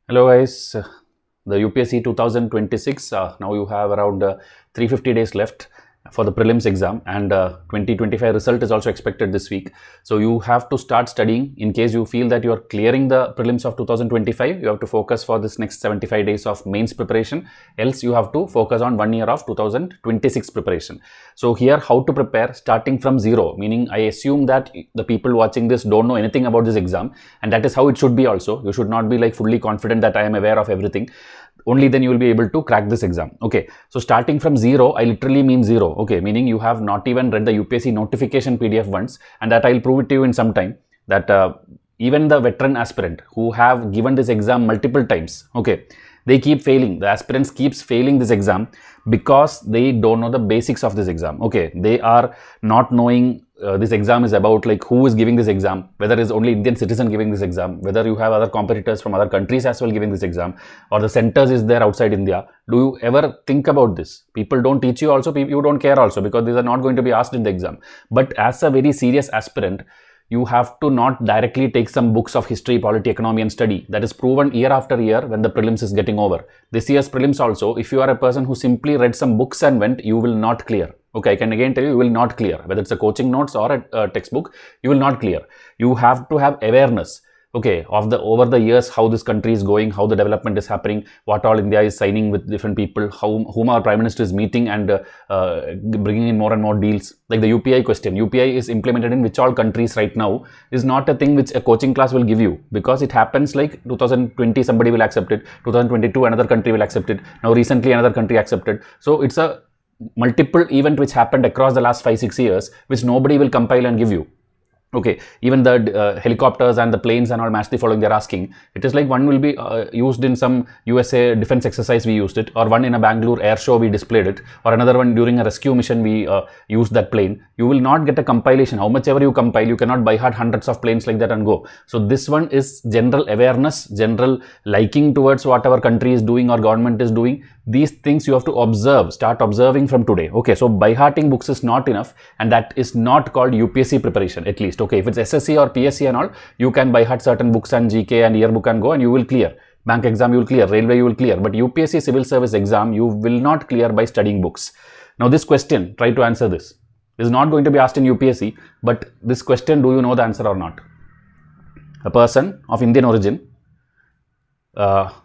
Hello guys, the UPSC 2026, now you have around 350 days left for the prelims exam, and 2025 result is also expected this week. So you have to start studying. In case you feel that you are clearing the prelims of 2025, you have to focus for this next 75 days of mains preparation, else you have to focus on 1 year of 2026 preparation. So here, how to prepare starting from zero, meaning I assume that the people watching this don't know anything about this exam, and that is how it should be also. You should not be like fully confident that I am aware of everything. Only then you will be able to crack this exam. Okay, so starting from zero, I literally mean zero. Okay, meaning you have not even read the UPSC notification PDF once, and that I'll prove it to you in some time, that even the veteran aspirant who have given this exam multiple times, okay, they keep failing. The aspirants keeps failing this exam because they don't know the basics of this exam. Okay, they are not knowing this exam is about, like who is giving this exam, whether it's only Indian citizen giving this exam, whether you have other competitors from other countries as well giving this exam, or the centers is there outside India. Do you ever think about this? People don't teach you also, you don't care also, because these are not going to be asked in the exam. But as a very serious aspirant, you have to not directly take some books of history, polity, economy and study. That is proven year after year when the prelims is getting over. This year's prelims also, if you are a person who simply read some books and went, you will not clear. Okay, I can again tell you, you will not clear. Whether it's a coaching notes or a textbook, you will not clear. You have to have awareness, okay, of the over the years, how this country is going, how the development is happening, what all India is signing with different people, whom our Prime Minister is meeting and bringing in more and more deals. Like the UPI question, UPI is implemented in which all countries right now is not a thing which a coaching class will give you, because it happens like 2020 somebody will accept it, 2022 another country will accept it, now recently another country accepted. So it's a multiple event which happened across the last 5-6 years, which nobody will compile and give you. Okay, even the helicopters and the planes and all match the following they're asking. It is like one will be used in some USA defense exercise, we used it, or one in a Bangalore air show we displayed it, or another one during a rescue mission we used that plane. You will not get a compilation. How much ever you compile, you cannot by heart hundreds of planes like that and go. So this one is general awareness, general liking towards what our country is doing or government is doing. These things you have to observe, start observing from today. Okay, so by hearting books is not enough, and that is not called UPSC preparation, at least. Okay, if it's SSC or PSC and all, you can by heart certain books and GK and yearbook and go and you will clear. Bank exam you will clear, railway you will clear, but UPSC Civil Service Exam you will not clear by studying books. Now this question, try to answer this. This is not going to be asked in UPSC, but this question, do you know the answer or not? A person of Indian origin,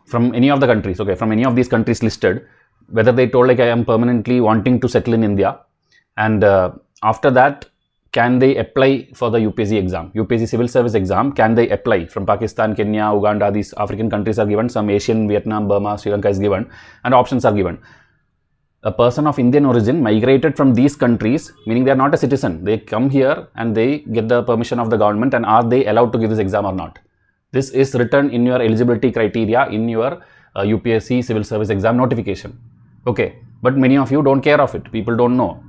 from any of the countries, okay, from any of these countries listed, whether they told like I am permanently wanting to settle in India, and after that, can they apply for the UPSC exam, UPSC Civil Service Exam? Can they apply from Pakistan, Kenya, Uganda? These African countries are given, some Asian, Vietnam, Burma, Sri Lanka is given, and options are given. A person of Indian origin migrated from these countries, meaning they are not a citizen. They come here and they get the permission of the government, and are they allowed to give this exam or not? This is written in your eligibility criteria in your UPSC Civil Service Exam notification. Okay, but many of you don't care of it. People don't know.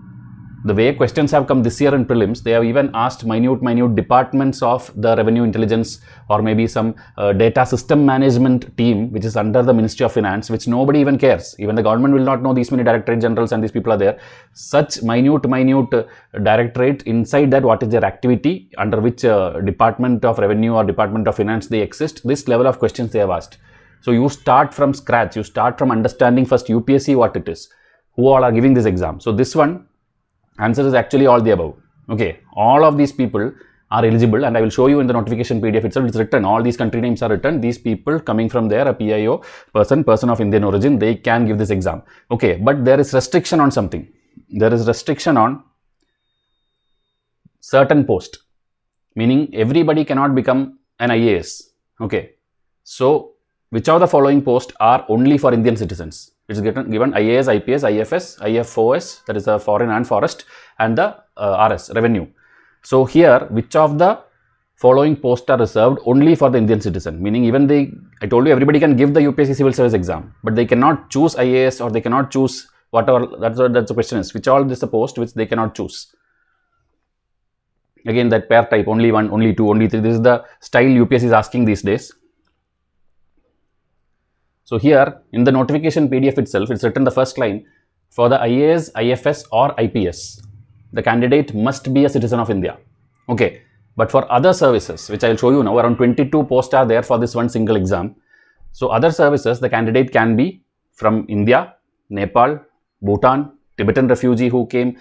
The way questions have come this year in prelims, they have even asked minute departments of the revenue intelligence, or maybe some data system management team which is under the Ministry of Finance, which nobody even cares. Even the government will not know these many directorate generals and these people are there. Such minute directorate, inside that what is their activity, under which department of revenue or department of finance they exist, this level of questions they have asked. So you start from scratch, you start from understanding first UPSC what it is, who all are giving this exam. So this one, answer is actually all the above. Okay, all of these people are eligible, and I will show you in the notification PDF itself. It's written, all these country names are written. These people coming from there, a PIO person of Indian origin, they can give this exam. Okay, but there is restriction on something. There is restriction on certain post, meaning everybody cannot become an IAS. Okay, so which of the following posts are only for Indian citizens? It's given IAS, IPS, IFS, IFOS, that is the foreign and forest, and the RS, revenue. So here, which of the following posts are reserved only for the Indian citizen? Meaning even I told you everybody can give the UPSC Civil Service Exam, but they cannot choose IAS, or they cannot choose whatever. That's the question is, which all this is a post which they cannot choose. Again, that pair type, only one, only two, only three. This is the style UPSC is asking these days. So here in the notification PDF itself, it's written the first line, for the IAS, IFS or IPS, the candidate must be a citizen of India. Okay, but for other services, which I will show you now, around 22 posts are there for this one single exam. So other services, the candidate can be from India, Nepal, Bhutan, Tibetan refugee who came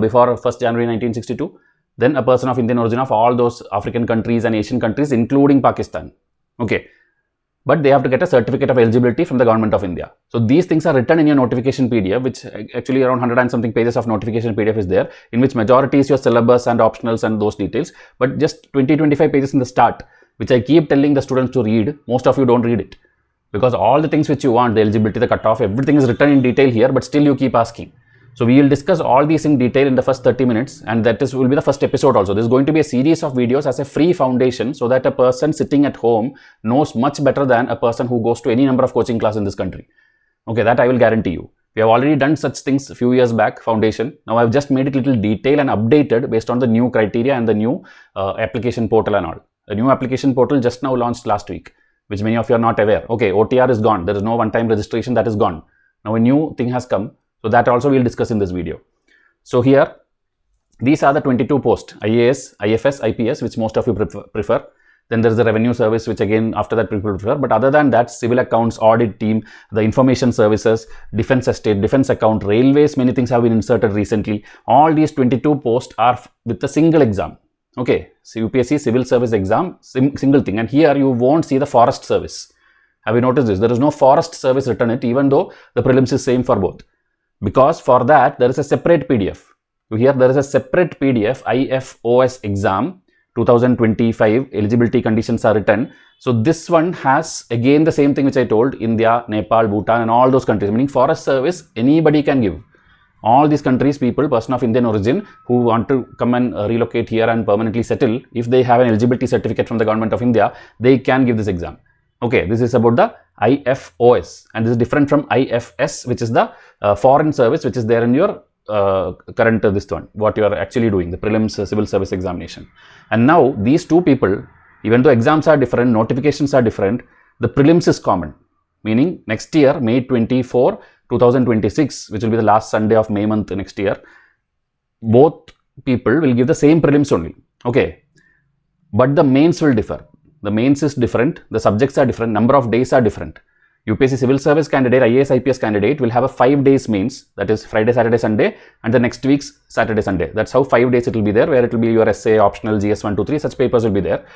before 1st January 1962, then a person of Indian origin of all those African countries and Asian countries, including Pakistan. Okay. But they have to get a certificate of eligibility from the government of India. So these things are written in your notification PDF, which actually around 100 and something pages of notification PDF is there, in which majority is your syllabus and optionals and those details. But just 20-25 pages in the start, which I keep telling the students to read, most of you don't read it. Because all the things which you want, the eligibility, the cutoff, everything is written in detail here, but still you keep asking. So we will discuss all these in detail in the first 30 minutes, and that will be the first episode also. This is going to be a series of videos as a free foundation, so that a person sitting at home knows much better than a person who goes to any number of coaching class in this country. Okay, that I will guarantee you. We have already done such things a few years back, foundation. Now I've just made it little detailed and updated based on the new criteria and the new application portal and all. A new application portal just now launched last week, which many of you are not aware. Okay, OTR is gone. There is no one-time registration, that is gone. Now a new thing has come. So that also we will discuss in this video. So here, these are the 22 posts, IAS, IFS, IPS, which most of you prefer. Then there is a revenue service, which again after that people prefer. But other than that, civil accounts, audit team, the information services, defense estate, defense account, railways, many things have been inserted recently. All these 22 posts are with a single exam. Okay, so UPSC Civil Service Exam, single thing. And here you won't see the forest service. Have you noticed this? There is no forest service written in it, even though the prelims is same for both. Because for that, there is a separate PDF. Here, there is a separate PDF, IFOS exam 2025, eligibility conditions are written. So this one has again the same thing which I told, India, Nepal, Bhutan and all those countries, meaning forest service, anybody can give. All these countries, people, person of Indian origin who want to come and relocate here and permanently settle, if they have an eligibility certificate from the government of India, they can give this exam. Okay, this is about the IFOS, and this is different from IFS, which is the foreign service, which is there in your current this one, what you are actually doing, the prelims civil service examination. And now these two people, even though exams are different, notifications are different, the prelims is common, meaning next year, May 24, 2026, which will be the last Sunday of May month next year, both people will give the same prelims only. Okay, but the mains will differ. The mains is different, the subjects are different, number of days are different. UPSC Civil Service candidate, IAS, IPS candidate will have a 5 days mains, that is Friday, Saturday, Sunday, and the next week's Saturday, Sunday. That's how 5 days it will be there, where it will be your essay, optional, GS 1, 2, 3, such papers will be there.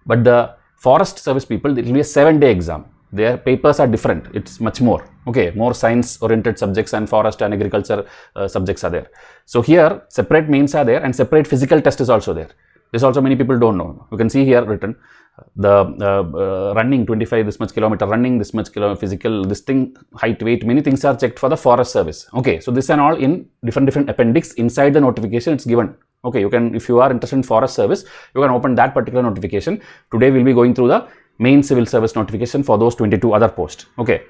But the forest service people, it will be a 7-day exam. Their papers are different, it's much more. Okay, more science oriented subjects and forest and agriculture subjects are there. So here, separate mains are there and separate physical test is also there. This also many people don't know. You can see here written, the running 25 this much kilometer, running this much kilometer, physical, this thing, height, weight, many things are checked for the forest service. Okay, so this and all in different appendix inside the notification it's given. Okay, you can, if you are interested in forest service, you can open that particular notification. Today we'll be going through the main civil service notification for those 22 other posts. Okay,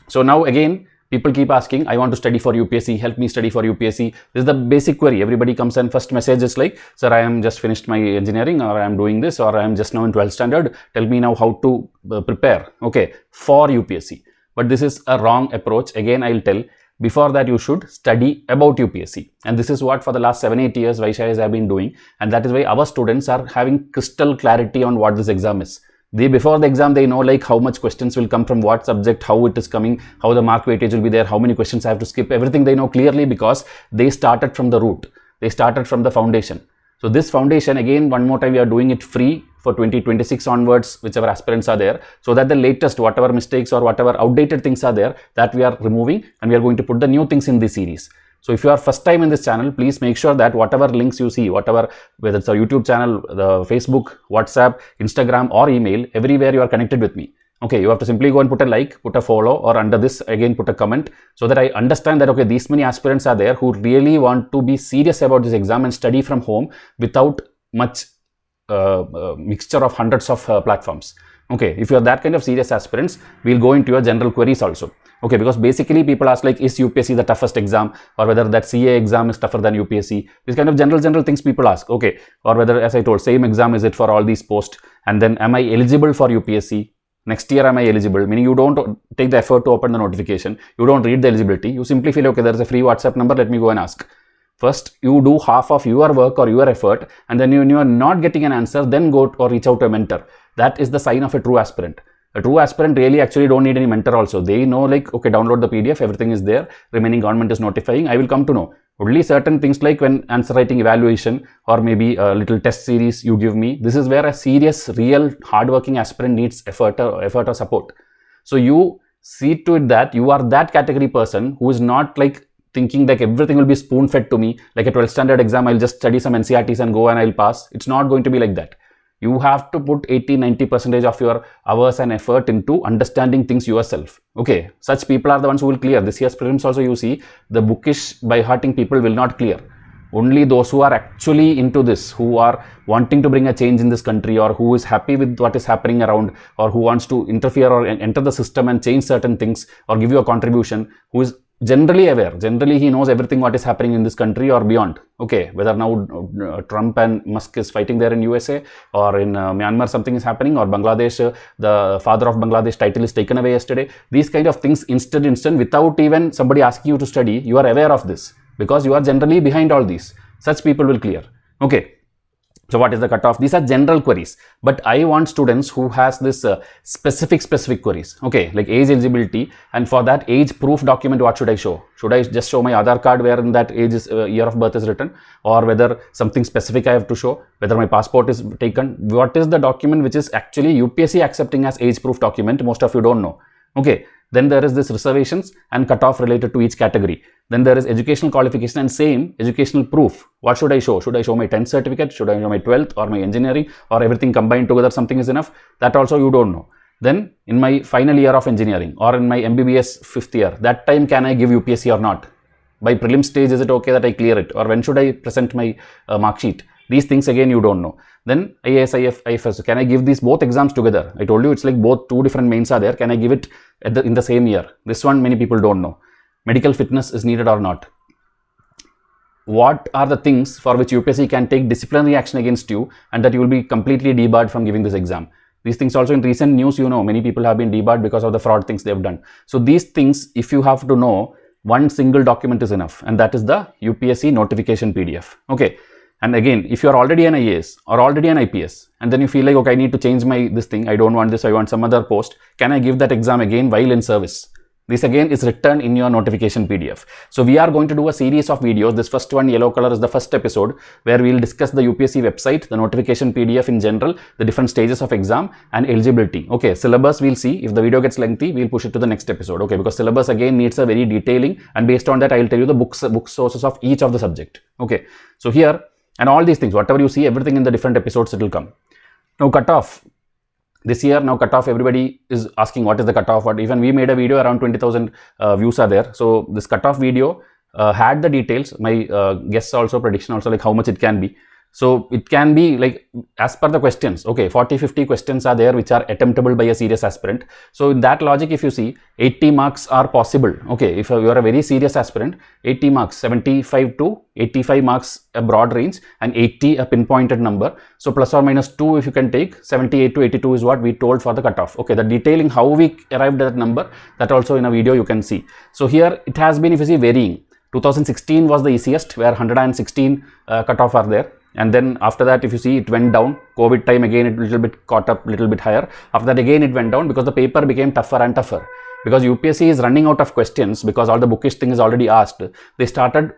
so now again people keep asking, I want to study for UPSC, help me study for UPSC. This is the basic query. Everybody comes and first message is like, sir, I am just finished my engineering, or I am doing this, or I am just now in 12th standard. Tell me now how to prepare, okay, for UPSC. But this is a wrong approach. Again, I will tell, before that you should study about UPSC. And this is what for the last 7-8 years Vysh IAS have been doing. And that is why our students are having crystal clarity on what this exam is. Before the exam, they know like how much questions will come from what subject, how it is coming, how the mark weightage will be there, how many questions I have to skip, everything they know clearly because they started from the root. They started from the foundation. So this foundation, again, one more time, we are doing it free for 2026 onwards, whichever aspirants are there, so that the latest, whatever mistakes or whatever outdated things are there, that we are removing and we are going to put the new things in this series. So if you are first time in this channel, please make sure that whatever links you see, whatever, whether it's our YouTube channel, the Facebook, WhatsApp, Instagram or email, everywhere you are connected with me. Okay, you have to simply go and put a like, put a follow, or under this again put a comment, so that I understand that okay, these many aspirants are there who really want to be serious about this exam and study from home without much mixture of hundreds of platforms. Okay, if you are that kind of serious aspirants, we'll go into your general queries also. Okay, because basically people ask like, is UPSC the toughest exam, or whether that CA exam is tougher than UPSC? These kind of general things people ask. Okay, or whether, as I told, same exam is it for all these posts, and then am I eligible for UPSC? Next year am I eligible? Meaning you don't take the effort to open the notification, you don't read the eligibility, you simply feel okay, there is a free WhatsApp number, let me go and ask. First, you do half of your work or your effort, and then when you are not getting an answer, then go or reach out to a mentor. That is the sign of a true aspirant. A true aspirant really actually don't need any mentor also. They know like, okay, download the PDF, everything is there, remaining government is notifying, I will come to know. Only certain things like when answer writing evaluation or maybe a little test series you give me, this is where a serious, real, hardworking aspirant needs effort or support. So you see to it that you are that category person who is not like thinking like everything will be spoon fed to me, like a 12th standard exam, I'll just study some NCERTs and go and I'll pass. It's not going to be like that. You have to put 80-90% of your hours and effort into understanding things yourself. Okay, such people are the ones who will clear. This year's prelims also you see, the bookish by hearting people will not clear. Only those who are actually into this, who are wanting to bring a change in this country, or who is happy with what is happening around, or who wants to interfere or enter the system and change certain things or give you a contribution, who is generally aware, generally he knows everything what is happening in this country or beyond. Okay, whether now Trump and Musk is fighting there in USA, or in Myanmar something is happening, or Bangladesh, the father of Bangladesh title is taken away yesterday. These kind of things instant without even somebody asking you to study, you are aware of this because you are generally behind all these. Such people will clear. Okay. So what is the cutoff? These are general queries, but I want students who has this specific queries. Okay, like age eligibility, and for that age proof document, what should I show? Should I just show my Aadhaar card where in that age is year of birth is written, or whether something specific I have to show, whether my passport is taken? What is the document which is actually UPSC accepting as age proof document? Most of you don't know. Okay. Then there is this reservations and cutoff related to each category. Then there is educational qualification and same educational proof. What should I show? Should I show my 10th certificate? Should I show my 12th or my engineering, or everything combined together something is enough? That also you don't know. Then in my final year of engineering or in my MBBS 5th year, that time can I give UPSC or not? By prelim stage is it okay that I clear it, or when should I present my mark sheet? These things again you don't know. Then IAS, IFS, can I give these both exams together? I told you it's like both two different mains are there. Can I give it in the same year? This one many people don't know. Medical fitness is needed or not? What are the things for which UPSC can take disciplinary action against you and that you will be completely debarred from giving this exam? These things also in recent news, you know, many people have been debarred because of the fraud things they have done. So these things, if you have to know, one single document is enough, and that is the UPSC notification PDF. Okay. And again, if you are already an IAS or already an IPS, and then you feel like, okay, I need to change this thing, I don't want this, I want some other post, can I give that exam again while in service? This again is written in your notification PDF. So we are going to do a series of videos. This first one, yellow color, is the first episode where we will discuss the UPSC website, the notification PDF in general, the different stages of exam and eligibility. Okay, syllabus we'll see. If the video gets lengthy, we'll push it to the next episode. Okay, because syllabus again needs a very detailing, and based on that, I will tell you the book sources of each of the subject. Okay, so here, and all these things, whatever you see, everything in the different episodes, it will come. Now cutoff. This year, now cutoff, everybody is asking what is the cutoff. What, even we made a video, around 20,000 views are there. So this cutoff video had the details, my guess also, prediction also, like how much it can be. So it can be like as per the questions. Okay, 40-50 questions are there which are attemptable by a serious aspirant. So in that logic, if you see, 80 marks are possible. Okay, if you are a very serious aspirant, 80 marks, 75 to 85 marks a broad range, and 80 a pinpointed number. So plus or minus 2 if you can take, 78 to 82 is what we told for the cutoff. Okay, the detailing how we arrived at that number, that also in a video you can see. So here it has been, if you see, varying. 2016 was the easiest, where 116 cutoff are there. And then after that, if you see, it went down. COVID time again, it little bit caught up, little bit higher. After that again, it went down because the paper became tougher and tougher. Because UPSC is running out of questions, because all the bookish thing is already asked. They started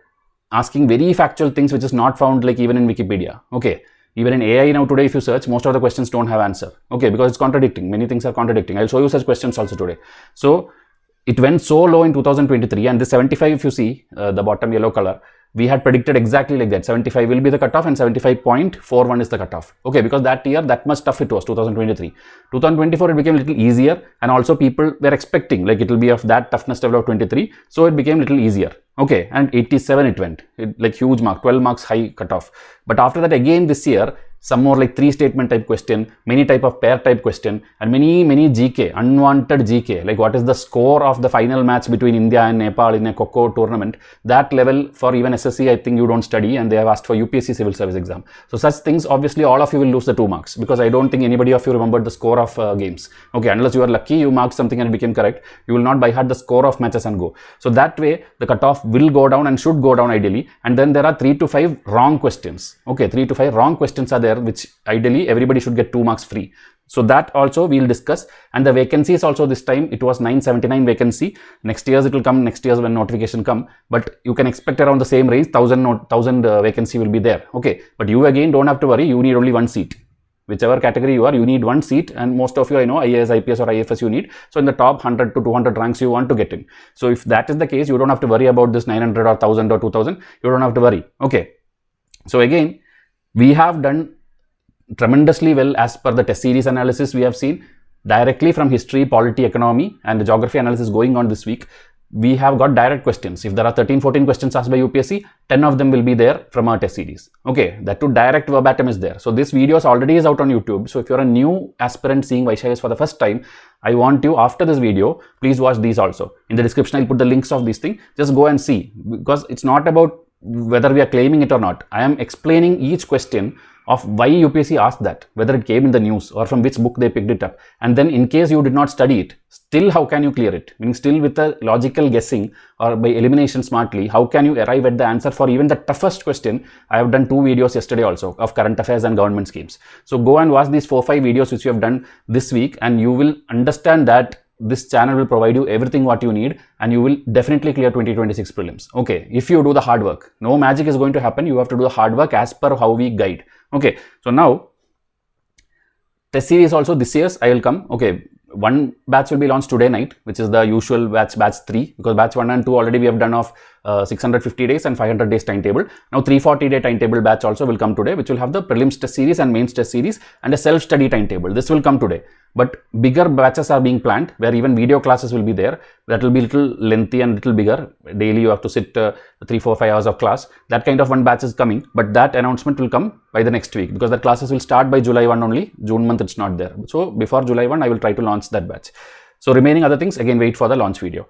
asking very factual things which is not found like even in Wikipedia. Okay, even in AI now today, if you search, most of the questions don't have answer. Okay, because it's contradicting. Many things are contradicting. I'll show you such questions also today. So it went so low in 2023, and the 75, if you see the bottom yellow color, we had predicted exactly like that. 75 will be the cutoff and 75.41 is the cutoff. Okay, because that year, that much tough it was, 2023. 2024, it became a little easier, and also people were expecting like it will be of that toughness level of 23. So it became a little easier. Okay, and 87 it went, like huge mark, 12 marks high cutoff. But after that again this year, some more like 3 statement type question, many type of pair type question, and many GK, unwanted GK, like what is the score of the final match between India and Nepal in a Coco tournament. That level for even SSC, I think you don't study, and they have asked for UPSC Civil Service Exam. So such things, obviously all of you will lose the 2 marks, because I don't think anybody of you remembered the score of games. Okay, unless you are lucky, you marked something and it became correct, you will not by heart the score of matches and go. So that way, the cutoff will go down and should go down ideally. And then there are 3 to 5 wrong questions. Okay, 3 to 5 wrong questions are there, which ideally everybody should get 2 marks free. So that also we'll discuss. And the vacancies also, this time it was 979 vacancy. Next year's it will come, next year's when notification come, but you can expect around the same range, 1000 vacancy will be there. Okay, but you again don't have to worry, you need only one seat. Whichever category you are, you need one seat, and most of you, I know, IAS, IPS or IFS you need. So in the top 100 to 200 ranks you want to get in. So if that is the case, you don't have to worry about this 900 or 1000 or 2000. You don't have to worry. Okay. So again, we have done tremendously well as per the test series analysis we have seen directly from history, polity, economy and the geography analysis going on this week. We have got direct questions. If there are 13-14 questions asked by UPSC, 10 of them will be there from our test series. Okay, that too direct verbatim is there. So this video already is out on YouTube. So if you're a new aspirant seeing Vysh IAS for the first time, I want you, after this video, please watch these also. In the description, I'll put the links of these things. Just go and see, because it's not about whether we are claiming it or not. I am explaining each question of why UPSC asked that, whether it came in the news or from which book they picked it up. And then in case you did not study it, still how can you clear it? Meaning still with a logical guessing or by elimination smartly, how can you arrive at the answer for even the toughest question? I have done 2 videos yesterday also of current affairs and government schemes. So go and watch these 4-5 videos which you have done this week, and you will understand that this channel will provide you everything what you need, and you will definitely clear 2026 prelims. Okay, if you do the hard work. No magic is going to happen. You have to do the hard work as per how we guide. Okay, so now test series also this year's I will come. Okay, one batch will be launched today night, which is the usual batch 3, because batch 1 and 2 already we have done of 650 days and 500 days timetable. Now 340-day timetable batch also will come today, which will have the prelims test series and mains test series and a self-study timetable. This will come today. But bigger batches are being planned, where even video classes will be there. That will be little lengthy and little bigger. Daily you have to sit 3, 4, 5 hours of class. That kind of one batch is coming, but that announcement will come by the next week, because the classes will start by July 1 only. June month it's not there. So before July 1 I will try to launch that batch. So remaining other things, again wait for the launch video.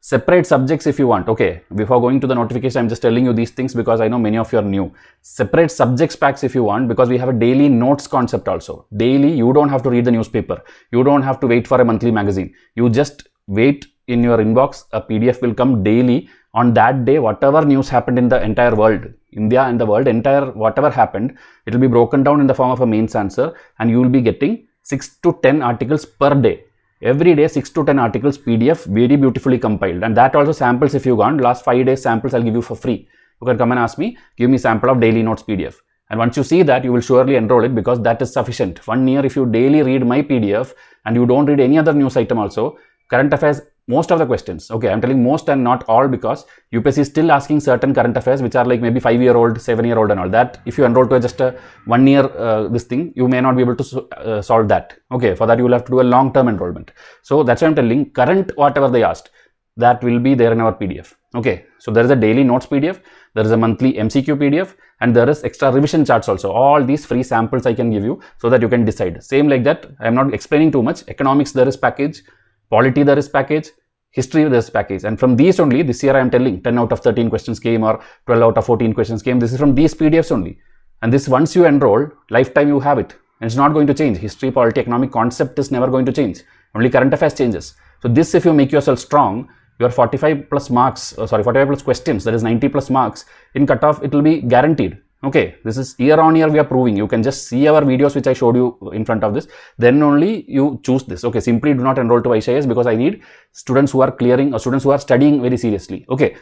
Separate subjects if you want. Okay, before going to the notification, I'm just telling you these things because I know many of you are new. Separate subjects packs if you want, because we have a daily notes concept also. Daily, you don't have to read the newspaper. You don't have to wait for a monthly magazine. You just wait in your inbox. A PDF will come daily. On that day, whatever news happened in the entire world, India and the world, entire whatever happened, it will be broken down in the form of a mains answer, and you will be getting 6 to 10 articles per day. Every day 6 to 10 articles PDF, very beautifully compiled, and that also samples if you want. Last 5 days samples I'll give you for free. You can come and ask me, give me sample of daily notes PDF, and once you see that, you will surely enroll it, because that is sufficient. 1 year if you daily read my PDF and you don't read any other news item also, current affairs, most of the questions, okay, I'm telling most and not all, because UPSC is still asking certain current affairs which are like maybe 5-year-old, 7-year-old and all that. If you enroll to just a 1 year this thing, you may not be able to solve that. Okay, for that you will have to do a long-term enrollment. So that's why I'm telling, current whatever they asked, that will be there in our PDF. Okay, so there is a daily notes PDF, there is a monthly MCQ PDF, and there is extra revision charts also. All these free samples I can give you so that you can decide. Same like that, I am not explaining too much. Economics there is package, polity there is package, history there is package, and from these only this year I am telling 10 out of 13 questions came or 12 out of 14 questions came. This is from these PDFs only, and this once you enroll, lifetime you have it, and it's not going to change. History, polity, economic concept is never going to change. Only current affairs changes. So this, if you make yourself strong, your 45 plus marks, 45 plus questions, that is 90 plus marks in cutoff, it will be guaranteed. Okay, this is year on year we are proving. You can just see our videos which I showed you in front of this, then only you choose this. Okay, simply do not enroll to Vysh IAS, because I need students who are clearing or students who are studying very seriously. Okay,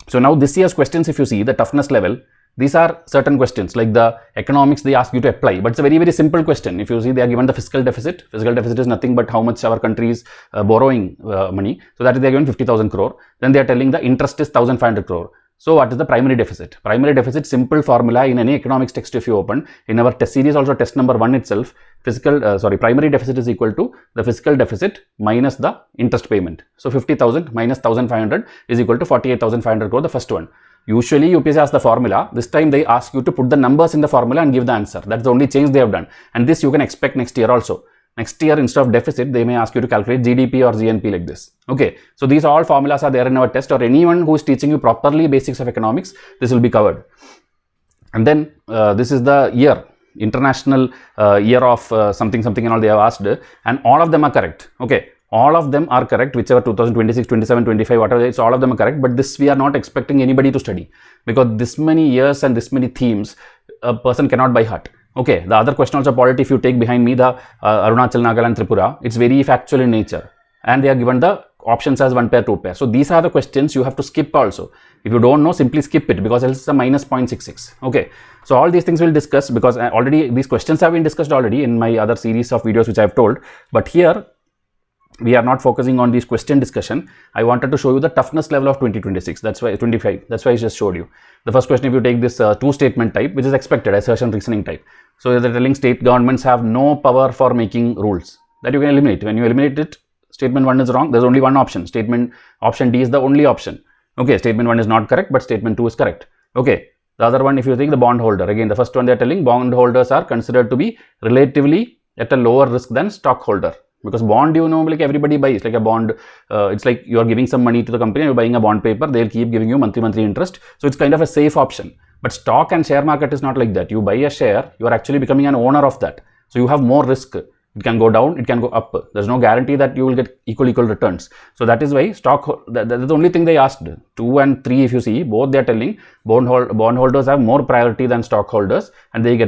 so now this year's questions, if you see the toughness level, these are certain questions like the economics they ask you to apply, but it's a very, very simple question. If you see, they are given the fiscal deficit. Fiscal deficit is nothing but how much our country is borrowing money. So that is, they are given 50,000 crore. Then they are telling the interest is 1,500 crore. So what is the primary deficit? Primary deficit, simple formula in any economics text if you open. In our test series also, test number 1 itself, primary deficit is equal to the fiscal deficit minus the interest payment. So 50,000 minus 1,500 is equal to 48,500 crore, the first one. Usually UPSC asks the formula. This time they ask you to put the numbers in the formula and give the answer. That's the only change they have done. And this you can expect next year also. Next year, instead of deficit, they may ask you to calculate GDP or GNP like this. Okay, so these all formulas are there in our test, or anyone who is teaching you properly basics of economics, this will be covered. And then this is the year, international year of something and all they have asked, and all of them are correct. Okay, all of them are correct, whichever 2026, 27, 25, whatever, it's all of them are correct. But this we are not expecting anybody to study, because this many years and this many themes, a person cannot by heart. Okay, the other question also polity, if you take behind me the Arunachal, Nagaland, Tripura, it's very factual in nature, and they are given the options as 1 pair, 2 pair. So these are the questions you have to skip also. If you don't know, simply skip it, because else it's a minus 0.66. Okay, so all these things we'll discuss, because already these questions have been discussed already in my other series of videos which I have told, but here we are not focusing on this question discussion. I wanted to show you the toughness level of 2026. That's why 25. That's why I just showed you. The first question, if you take this two statement type, which is expected, assertion reasoning type. So they're telling state governments have no power for making rules. That you can eliminate. When you eliminate it, statement 1 is wrong. There's only one option. Option D is the only option. Okay, statement 1 is not correct, but statement 2 is correct. Okay. The other one, if you take the bondholder, again, the first one they're telling bondholders are considered to be relatively at a lower risk than stockholder. Because bond, you know, like everybody buys, like a bond, it's like you are giving some money to the company, you're buying a bond paper, they'll keep giving you monthly interest. So it's kind of a safe option. But stock and share market is not like that. You buy a share, you are actually becoming an owner of that. So you have more risk. It can go down, it can go up. There's no guarantee that you will get equal returns. So that is why stock, that's the only thing they asked. 2 and 3, if you see, both they are telling bondholders have more priority than stockholders, and they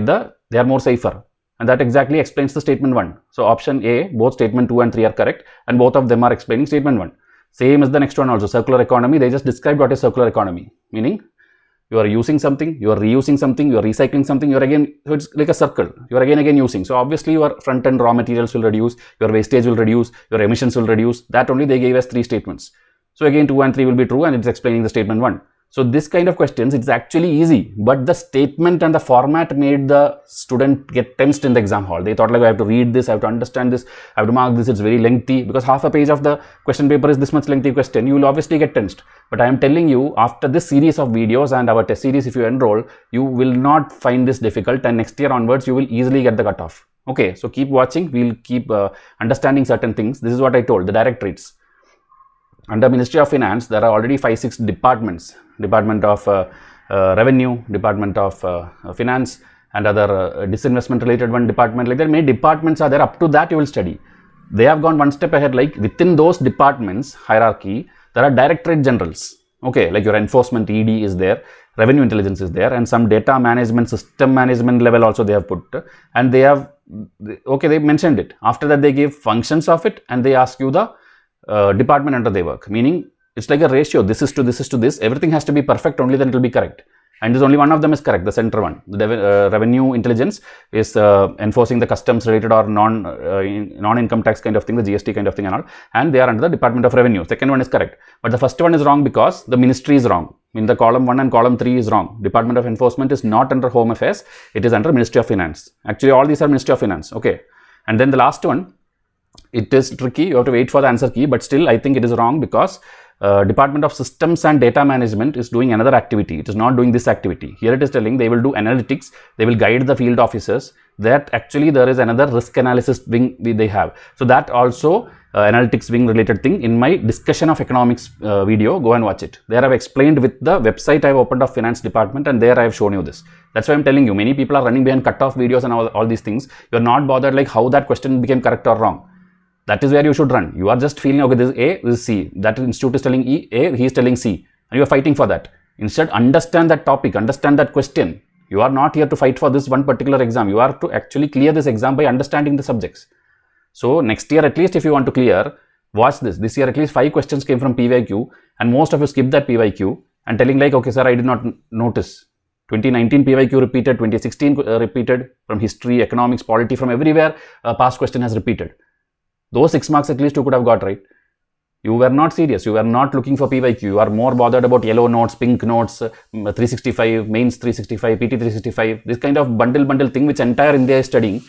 are more safer. And that exactly explains the statement 1. So option A, both statement 2 and 3 are correct, and both of them are explaining statement 1. Same as the next one also, circular economy. They just described what is circular economy, meaning you are using something, you are reusing something, you are recycling something, you are again, so it's like a circle, you are again using. So obviously your front end raw materials will reduce, your wastage will reduce, your emissions will reduce. That only they gave us 3 statements. So again 2 and 3 will be true, and it's explaining the statement 1. So this kind of questions, it's actually easy, but the statement and the format made the student get tensed in the exam hall. They thought like, I have to read this, I have to understand this, I have to mark this, it's very lengthy, because half a page of the question paper is this much lengthy question. You will obviously get tensed. But I am telling you, after this series of videos and our test series, if you enroll, you will not find this difficult, and next year onwards, you will easily get the cutoff. Okay, so keep watching, we'll keep understanding certain things. This is what I told, the directorates. Under Ministry of Finance, there are already 5-6 departments. Department of Revenue, Department of Finance, and other disinvestment related one department. Like there, many departments are there. Up to that, you will study. They have gone one step ahead. Like within those departments hierarchy, there are directorate generals. Okay, like your enforcement ED is there, revenue intelligence is there, and some data management, system management level also they have put. And they have, okay, they mentioned it. After that, they gave functions of it, and they ask you the department under they work, meaning it's like a ratio, this is to this is to this, everything has to be perfect, only then it will be correct. And there's only one of them is correct, the center one. The revenue intelligence is enforcing the customs related or non-income tax kind of thing, the GST kind of thing and all, and they are under the Department of Revenue. Second one is correct, but the first one is wrong because the ministry is wrong. In the column 1 and column 3 is wrong. Department of Enforcement is not under Home Affairs, it is under Ministry of Finance. Actually all these are Ministry of Finance. Okay, and then the last one, it is tricky, you have to wait for the answer key, but still I think it is wrong because Department of Systems and Data Management is doing another activity. It is not doing this activity. Here it is telling they will do analytics, they will guide the field officers. That actually there is another risk analysis wing they have. So that also analytics wing related thing in my discussion of economics video, go and watch it. There I have explained with the website I have opened of finance department, and there I have shown you this. That's why I'm telling you, many people are running behind cutoff videos and all these things. You're not bothered like how that question became correct or wrong. That is where you should run. You are just feeling, okay, this is A, this is C. That institute is telling A, he is telling C. And you are fighting for that. Instead, understand that topic, understand that question. You are not here to fight for this one particular exam. You are to actually clear this exam by understanding the subjects. So, next year at least if you want to clear, watch this. This year at least 5 questions came from PYQ, and most of you skipped that PYQ and telling like, okay sir, I did not notice. 2019 PYQ repeated, 2016 repeated, from history, economics, polity, from everywhere past question has repeated. Those 6 marks at least you could have got right. You were not serious. You were not looking for PYQ. You are more bothered about yellow notes, pink notes, 365, mains 365, PT 365, this kind of bundle thing which entire India is studying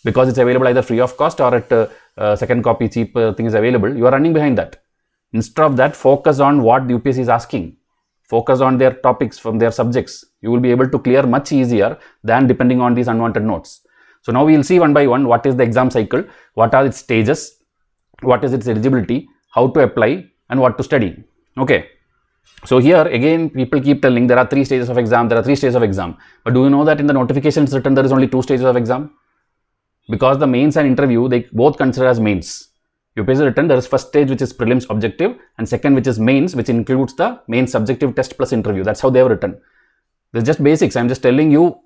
because it's available either free of cost or at second copy cheap thing is available. You are running behind that. Instead of that, focus on what the UPSC is asking. Focus on their topics from their subjects. You will be able to clear much easier than depending on these unwanted notes. So now we will see one by one what is the exam cycle, what are its stages, what is its eligibility, how to apply and what to study. Okay. So here again people keep telling there are 3 stages of exam, there are 3 stages of exam. But do you know that in the notifications written there is only 2 stages of exam? Because the mains and interview they both consider as mains. UPSC written there is first stage which is prelims objective and second which is mains, which includes the main subjective test plus interview. That's how they have written. This is just basics. I am just telling you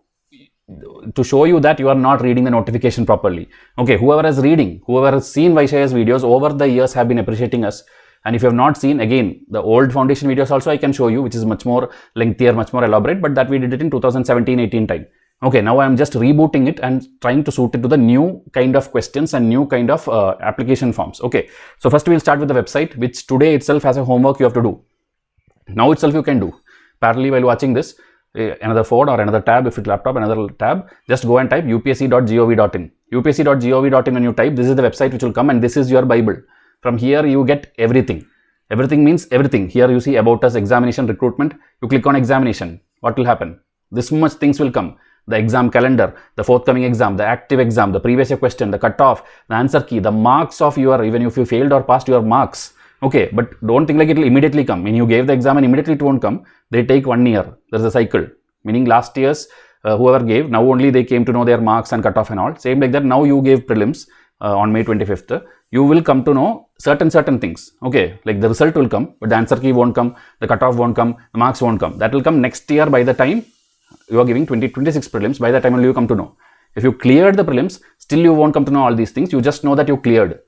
to show you that you are not reading the notification properly. Okay, whoever is reading, whoever has seen Vysh IAS videos over the years have been appreciating us. And if you have not seen, again, the old foundation videos also I can show you, which is much more lengthier, much more elaborate, but that we did it in 2017-18 time. Okay, now I am just rebooting it and trying to suit it to the new kind of questions and new kind of application forms. Okay, so first we'll start with the website, which today itself has a homework you have to do. Now itself you can do. Parallelly while watching this, another phone or another tab, if it's laptop, another tab, just go and type upsc.gov.in. upsc.gov.in when you type, this is the website which will come and this is your Bible. From here you get everything. Everything means everything. Here you see about us, examination, recruitment. You click on examination. What will happen? This much things will come. The exam calendar, the forthcoming exam, the active exam, the previous year question, the cutoff, the answer key, the marks of your, even if you failed or passed, your marks. Okay, but don't think like it will immediately come. When you gave the exam and immediately it won't come, they take 1 year. There's a cycle. Meaning last year's whoever gave, now only they came to know their marks and cutoff and all. Same like that, now you gave prelims on May 25th. You will come to know certain things. Okay, like the result will come, but the answer key won't come, the cutoff won't come, the marks won't come. That will come next year by the time you are giving 2026 prelims. By the time only you come to know. If you cleared the prelims, still you won't come to know all these things. You just know that you cleared.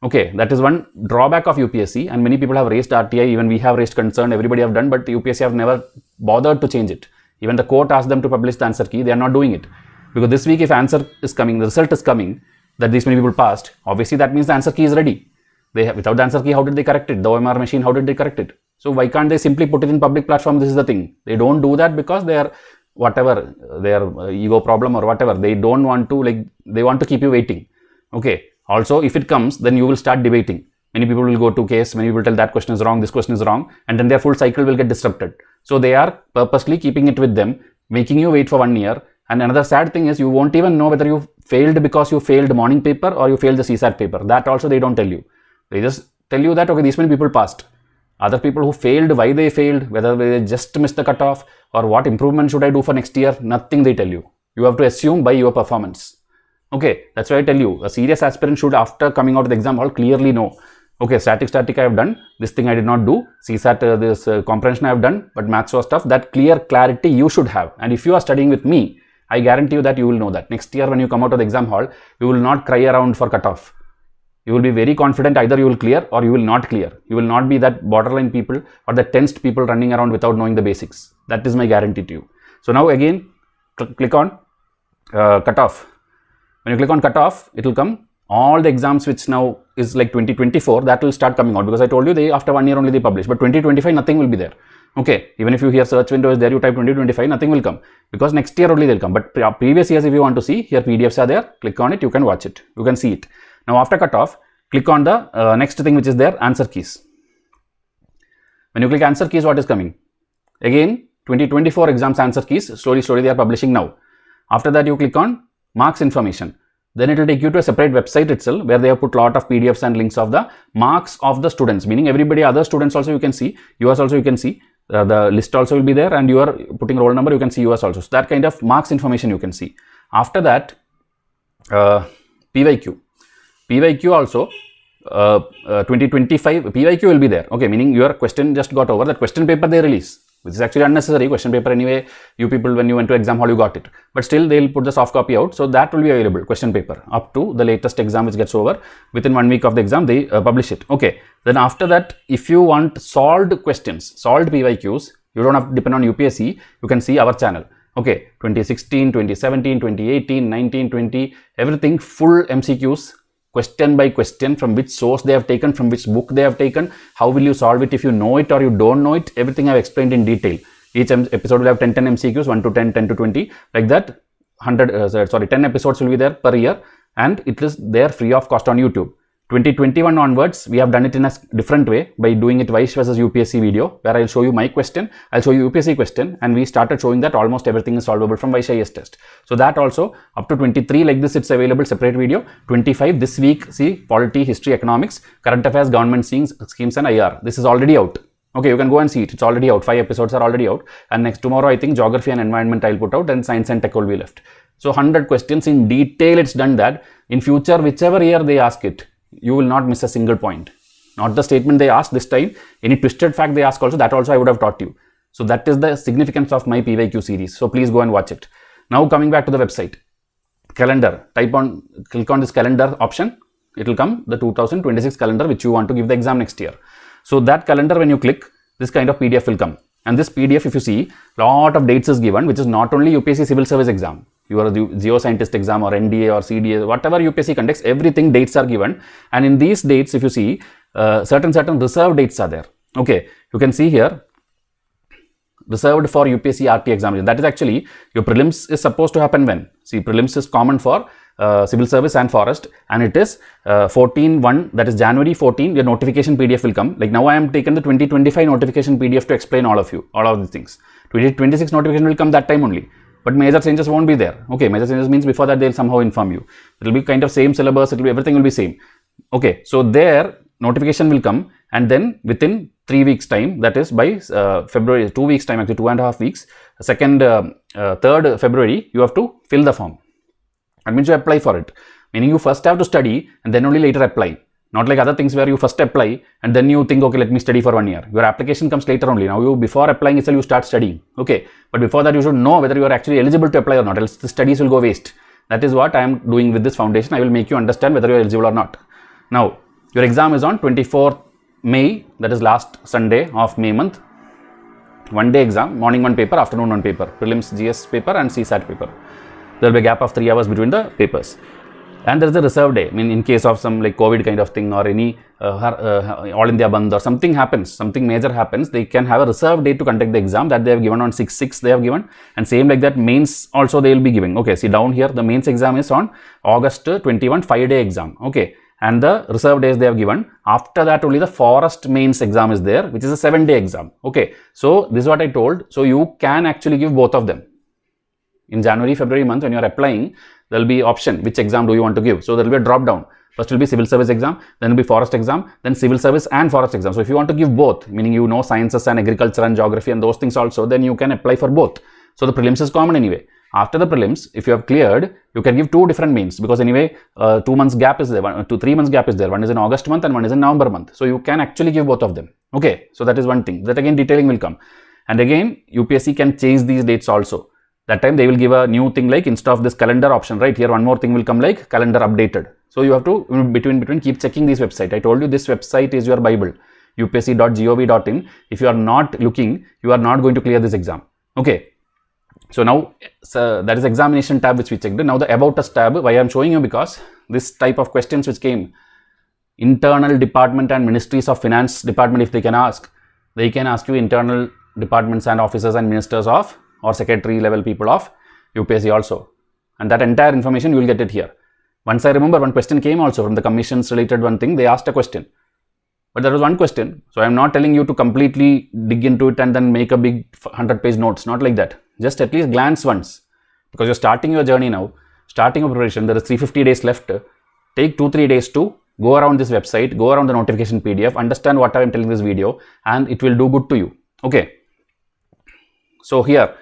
Okay, that is one drawback of UPSC, and many people have raised RTI, even we have raised concern, everybody have done, but UPSC have never bothered to change it. Even the court asked them to publish the answer key, they are not doing it. Because this week if answer is coming, the result is coming, that these many people passed, obviously that means the answer key is ready. They have, without the answer key, how did they correct it? The OMR machine, how did they correct it? So why can't they simply put it in public platform? This is the thing. They don't do that because they are, whatever, their ego problem or whatever, they don't want to, like, they want to keep you waiting. Okay. Also, if it comes, then you will start debating. Many people will go to case, many people tell that question is wrong, this question is wrong, and then their full cycle will get disrupted. So they are purposely keeping it with them, making you wait for 1 year. And another sad thing is you won't even know whether you failed because you failed morning paper or you failed the CSAT paper. That also they don't tell you. They just tell you that, okay, these many people passed. Other people who failed, why they failed, whether they just missed the cutoff or what improvement should I do for next year, nothing they tell you. You have to assume by your performance. Okay, that's why I tell you, a serious aspirant should, after coming out of the exam hall, clearly know, okay, static I have done, this thing I did not do, CSAT, this comprehension I have done, but maths was tough. That clear clarity you should have. And if you are studying with me, I guarantee you that you will know that. Next year when you come out of the exam hall, you will not cry around for cutoff. You will be very confident either you will clear or you will not clear. You will not be that borderline people or the tensed people running around without knowing the basics. That is my guarantee to you. So now again, click on cutoff. When you click on cutoff, it will come. All the exams which now is like 2024, that will start coming out, because I told you they after 1 year only they publish, but 2025 nothing will be there. Okay, even if you hear search window is there, you type 2025, nothing will come, because next year only they'll come. But previous years if you want to see, here PDFs are there, click on it, you can watch it, you can see it. Now after cutoff, click on the next thing which is there, answer keys. When you click answer keys, what is coming? Again, 2024 exams answer keys, slowly they are publishing now. After that you click on marks information. Then it will take you to a separate website itself where they have put lot of PDFs and links of the marks of the students, meaning everybody, other students also you can see, yours also you can see, the list also will be there, and you are putting roll number, you can see yours also. So that kind of marks information you can see. After that, PYQ also 2025 PYQ will be there. Okay, meaning your question just got over, that question paper they release, which is actually unnecessary. Question paper anyway, you people when you went to exam hall you got it, but still they will put the soft copy out, so that will be available, question paper up to the latest exam which gets over. Within 1 week of the exam they publish it. Okay, then after that, if you want solved questions, solved PYQs, you don't have to depend on UPSC, you can see our channel. Okay, 2016, 2017, 2018, 19, 20, everything full MCQs, question by question, from which source they have taken, from which book they have taken, how will you solve it if you know it or you don't know it, everything I have explained in detail. Each episode will have 10 MCQs, 1 to 10, 10 to 20, like that. 10 episodes will be there per year, and it is there free of cost on YouTube. 2021 onwards, we have done it in a different way by doing it Vysh versus UPSC video, where I'll show you my question, I'll show you UPSC question, and we started showing that almost everything is solvable from Vysh IAS test. So that also up to 23 like this, it's available separate video. 25 this week, see polity, history, economics, current affairs, government schemes and IR. This is already out. Okay, you can go and see it. It's already out. 5 episodes are already out. And next tomorrow, I think geography and environment I'll put out, and science and tech will be left. So 100 questions in detail. It's done that. In future, whichever year they ask it, you will not miss a single point. Not the statement they asked this time, any twisted fact they ask also, that also I would have taught you. So that is the significance of my PYQ series. So please go and watch it. Now coming back to the website, calendar, click on this calendar option. It will come the 2026 calendar which you want to give the exam next year. So that calendar, when you click, this kind of PDF will come. And this PDF, if you see, lot of dates is given, which is not only UPSC Civil Service Exam, your geoscientist exam or NDA or CDA, whatever UPSC conducts, everything dates are given. And in these dates, if you see, certain reserved dates are there. Okay, you can see here, reserved for UPSC RT examination. That is actually, your prelims is supposed to happen when? See, prelims is common for civil service and forest, and it is 14/1, that is January 14, your notification PDF will come. Like now I am taken the 2025 notification PDF to explain all of these things. 2026 notification will come that time only, but major changes won't be there. Okay, major changes means before that they will somehow inform you. It will be kind of same syllabus, everything will be same. Okay, so there notification will come, and then within 3 weeks time, that is by February, 2 weeks time, actually 2.5 weeks, 3rd February, you have to fill the form. That means you apply for it, meaning you first have to study and then only later apply. Not like other things where you first apply and then you think, okay, let me study for 1 year. Your application comes later only. Now you, before applying itself, you start studying. Okay, but before that you should know whether you are actually eligible to apply or not, else the studies will go waste. That is what I am doing with this foundation. I will make you understand whether you are eligible or not. Now, your exam is on 24th May, that is last Sunday of May month. 1 day exam, morning 1 paper, afternoon 1 paper, prelims GS paper and CSAT paper. There will be a gap of 3 hours between the papers. And there is a reserve day. I mean, in case of some like COVID kind of thing or any All India Bandh or something happens, something major happens, they can have a reserve day to conduct the exam that they have given on 6/6 they have given. And same like that, mains also they will be giving. Okay, see down here, the mains exam is on August 21, 5-day exam. Okay, and the reserve days they have given. After that only the forest mains exam is there, which is a 7-day exam. Okay, so this is what I told. So you can actually give both of them. In January, February month, when you are applying, there will be option, which exam do you want to give. So there will be a drop down. First will be civil service exam, then will be forest exam, then civil service and forest exam. So if you want to give both, meaning you know sciences and agriculture and geography and those things also, then you can apply for both. So the prelims is common anyway. After the prelims, if you have cleared, you can give 2 different mains, because anyway 2 months gap is there, 1 to 3 months gap is there. One is in August month and one is in November month. So you can actually give both of them. Okay, so that is one thing. That again detailing will come. And again UPSC can change these dates also. That time they will give a new thing, like instead of this calendar option, right here one more thing will come like calendar updated. So you have to between keep checking this website. I told you this website is your Bible, upsc.gov.in. If you are not looking, you are not going to clear this exam. Okay. So now that is examination tab which we checked. Now the about us tab, why I am showing you, because this type of questions which came, internal department and ministries of finance department, if they can ask you internal departments and officers and ministers of or secretary level people of UPSC also, and that entire information you will get it here. Once I remember one question came also from the commissions related one thing, they asked a question, but there was one question. So I am not telling you to completely dig into it and then make a big 100-page notes, not like that. Just at least glance once, because you're starting your journey now, starting your preparation. There is 350 days left. Take 2-3 days to go around this website, go around the notification PDF, understand what I am telling this video, and it will do good to you. Okay. So here,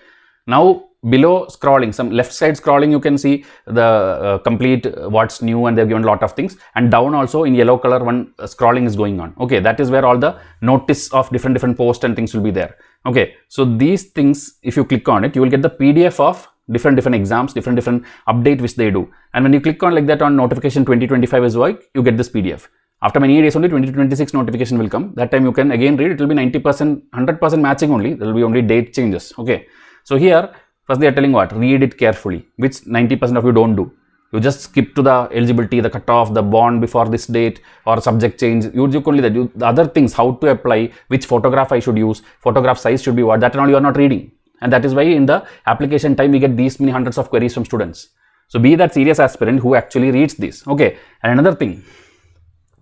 now below scrolling, some left side scrolling, you can see the complete what's new, and they've given a lot of things, and down also in yellow color one scrolling is going on. Okay, that is where all the notice of different posts and things will be there. Okay, so these things, if you click on it, you will get the PDF of different exams, different update which they do. And when you click on like that on notification 2025 is like, you get this PDF. After many days only 2026 notification will come. That time you can again read. It will be 90%, 100% matching only. There will be only date changes. Okay. So here, first they are telling what? Read it carefully, which 90% of you don't do. You just skip to the eligibility, the cutoff, the bond before this date, or subject change. You only that. The other things, how to apply, which photograph I should use, photograph size should be what, that and all you are not reading. And that is why in the application time we get these many hundreds of queries from students. So be that serious aspirant who actually reads this. Okay. And another thing,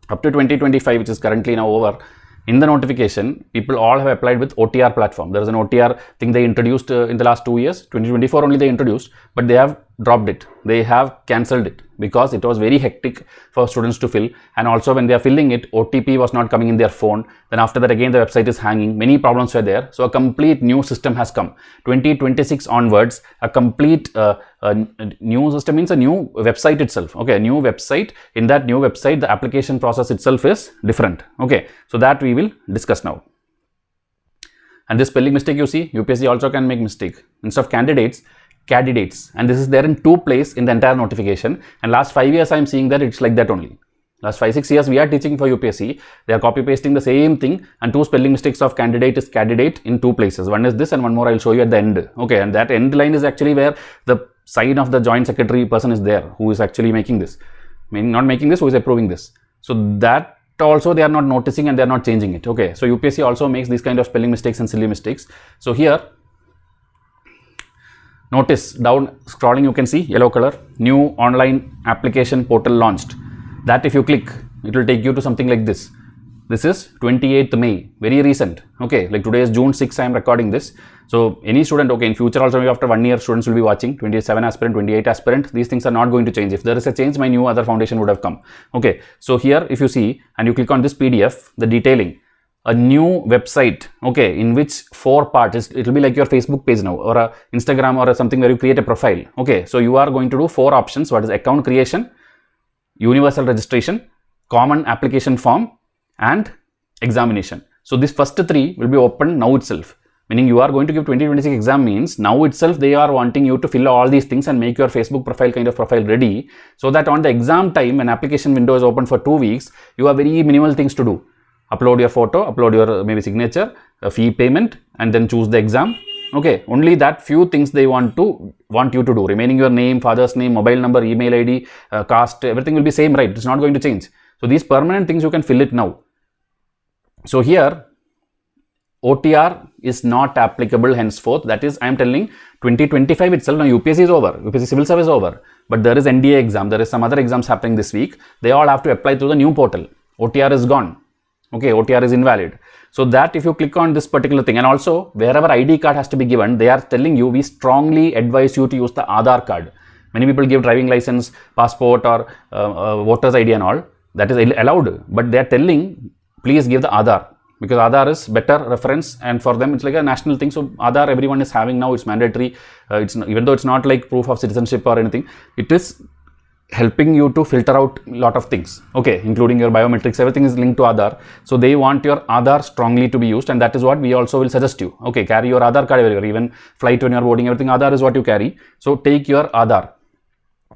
up to 2025, which is currently now over, in the notification, people all have applied with OTR platform. There is an OTR thing they introduced in the last 2 years. 2024 only they introduced, but they have dropped it. They have cancelled it because it was very hectic for students to fill. And also when they are filling it, OTP was not coming in their phone. Then after that again the website is hanging. Many problems were there. So a complete new system has come. 2026 onwards, a complete new system means a new website itself. Okay, a new website. In that new website, the application process itself is different. Okay, so that we will discuss now. And this spelling mistake you see, UPSC also can make mistake. Instead of candidates, candidates, and this is there in 2 places in the entire notification. And last 5 years I am seeing that it's like that only. Last 5-6 years we are teaching for UPSC, they are copy pasting the same thing, and 2 spelling mistakes of candidate is candidate in 2 places. One is this and one more I will show you at the end. Okay, and that end line is actually where the sign of the joint secretary person is there, who is actually making this, meaning not making this, who is approving this. So that also they are not noticing and they are not changing it. Okay, so UPSC also makes these kind of spelling mistakes and silly mistakes. So here, notice down scrolling, you can see yellow color, new online application portal launched. That if you click, it will take you to something like this. This is 28th May, very recent. Okay, like today is June 6, I am recording this. So any student, okay, in future also maybe after 1 year students will be watching, 27 aspirant, 28 aspirant, these things are not going to change. If there is a change, my new other foundation would have come. Okay, so here if you see and you click on this PDF, the detailing, a new website, okay, in which 4 parts, it will be like your Facebook page now or a Instagram or a something where you create a profile. Okay, so you are going to do 4 options. What is account creation, universal registration, common application form, and examination. So this first 3 will be open now itself, meaning you are going to give 2026 exam means now itself they are wanting you to fill all these things and make your Facebook profile kind of profile ready, so that on the exam time when application window is open for 2 weeks, you have very minimal things to do. Upload your photo, upload your maybe signature, a fee payment, and then choose the exam. Okay, only that few things they want you to do. Remaining your name, father's name, mobile number, email ID, caste, everything will be same, right? It's not going to change. So these permanent things you can fill it now. So here OTR is not applicable henceforth. That is, I am telling 2025 itself. Now UPSC is over, UPSC Civil Service is over, but there is NDA exam, there is some other exams happening this week. They all have to apply through the new portal. OTR is gone. Okay, OTR is invalid. So that if you click on this particular thing, and also wherever ID card has to be given, they are telling you, we strongly advise you to use the Aadhaar card. Many people give driving license, passport or voter's ID and all. That is allowed, but they are telling, please give the Aadhaar, because Aadhaar is better reference, and for them it's like a national thing. So Aadhaar everyone is having now, it's mandatory. It's not, even though it's not like proof of citizenship or anything, it is helping you to filter out a lot of things, okay, including your biometrics, everything is linked to Aadhaar. So they want your Aadhaar strongly to be used, and that is what we also will suggest you. Okay, carry your Aadhaar card everywhere, even flight when you are boarding, everything Aadhaar is what you carry. So take your Aadhaar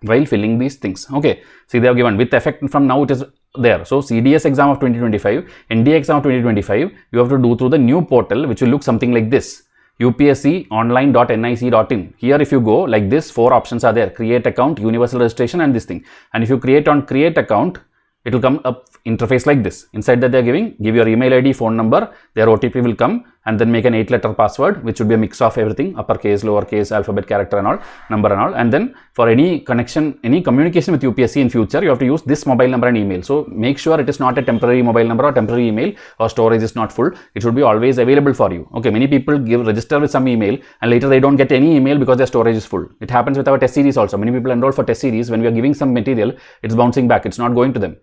while filling these things. Okay, see, they have given with effect from now, it is there. So CDS exam of 2025, NDA exam of 2025, you have to do through the new portal, which will look something like this, upsconline.nic.in. Here if you go like this, 4 options are there: create account, universal registration, and this thing. And if you create on create account, it will come up interface like this. Inside that they are giving, give your email ID, phone number, their OTP will come, and then make an 8-letter password, which would be a mix of everything, uppercase, lowercase, alphabet, character and all, number and all. And then for any connection, any communication with UPSC in future, you have to use this mobile number and email. So make sure it is not a temporary mobile number or temporary email, or storage is not full. It should be always available for you. Okay, many people register with some email and later they don't get any email because their storage is full. It happens with our test series also. Many people enroll for test series, when we are giving some material, it's bouncing back, it's not going to them.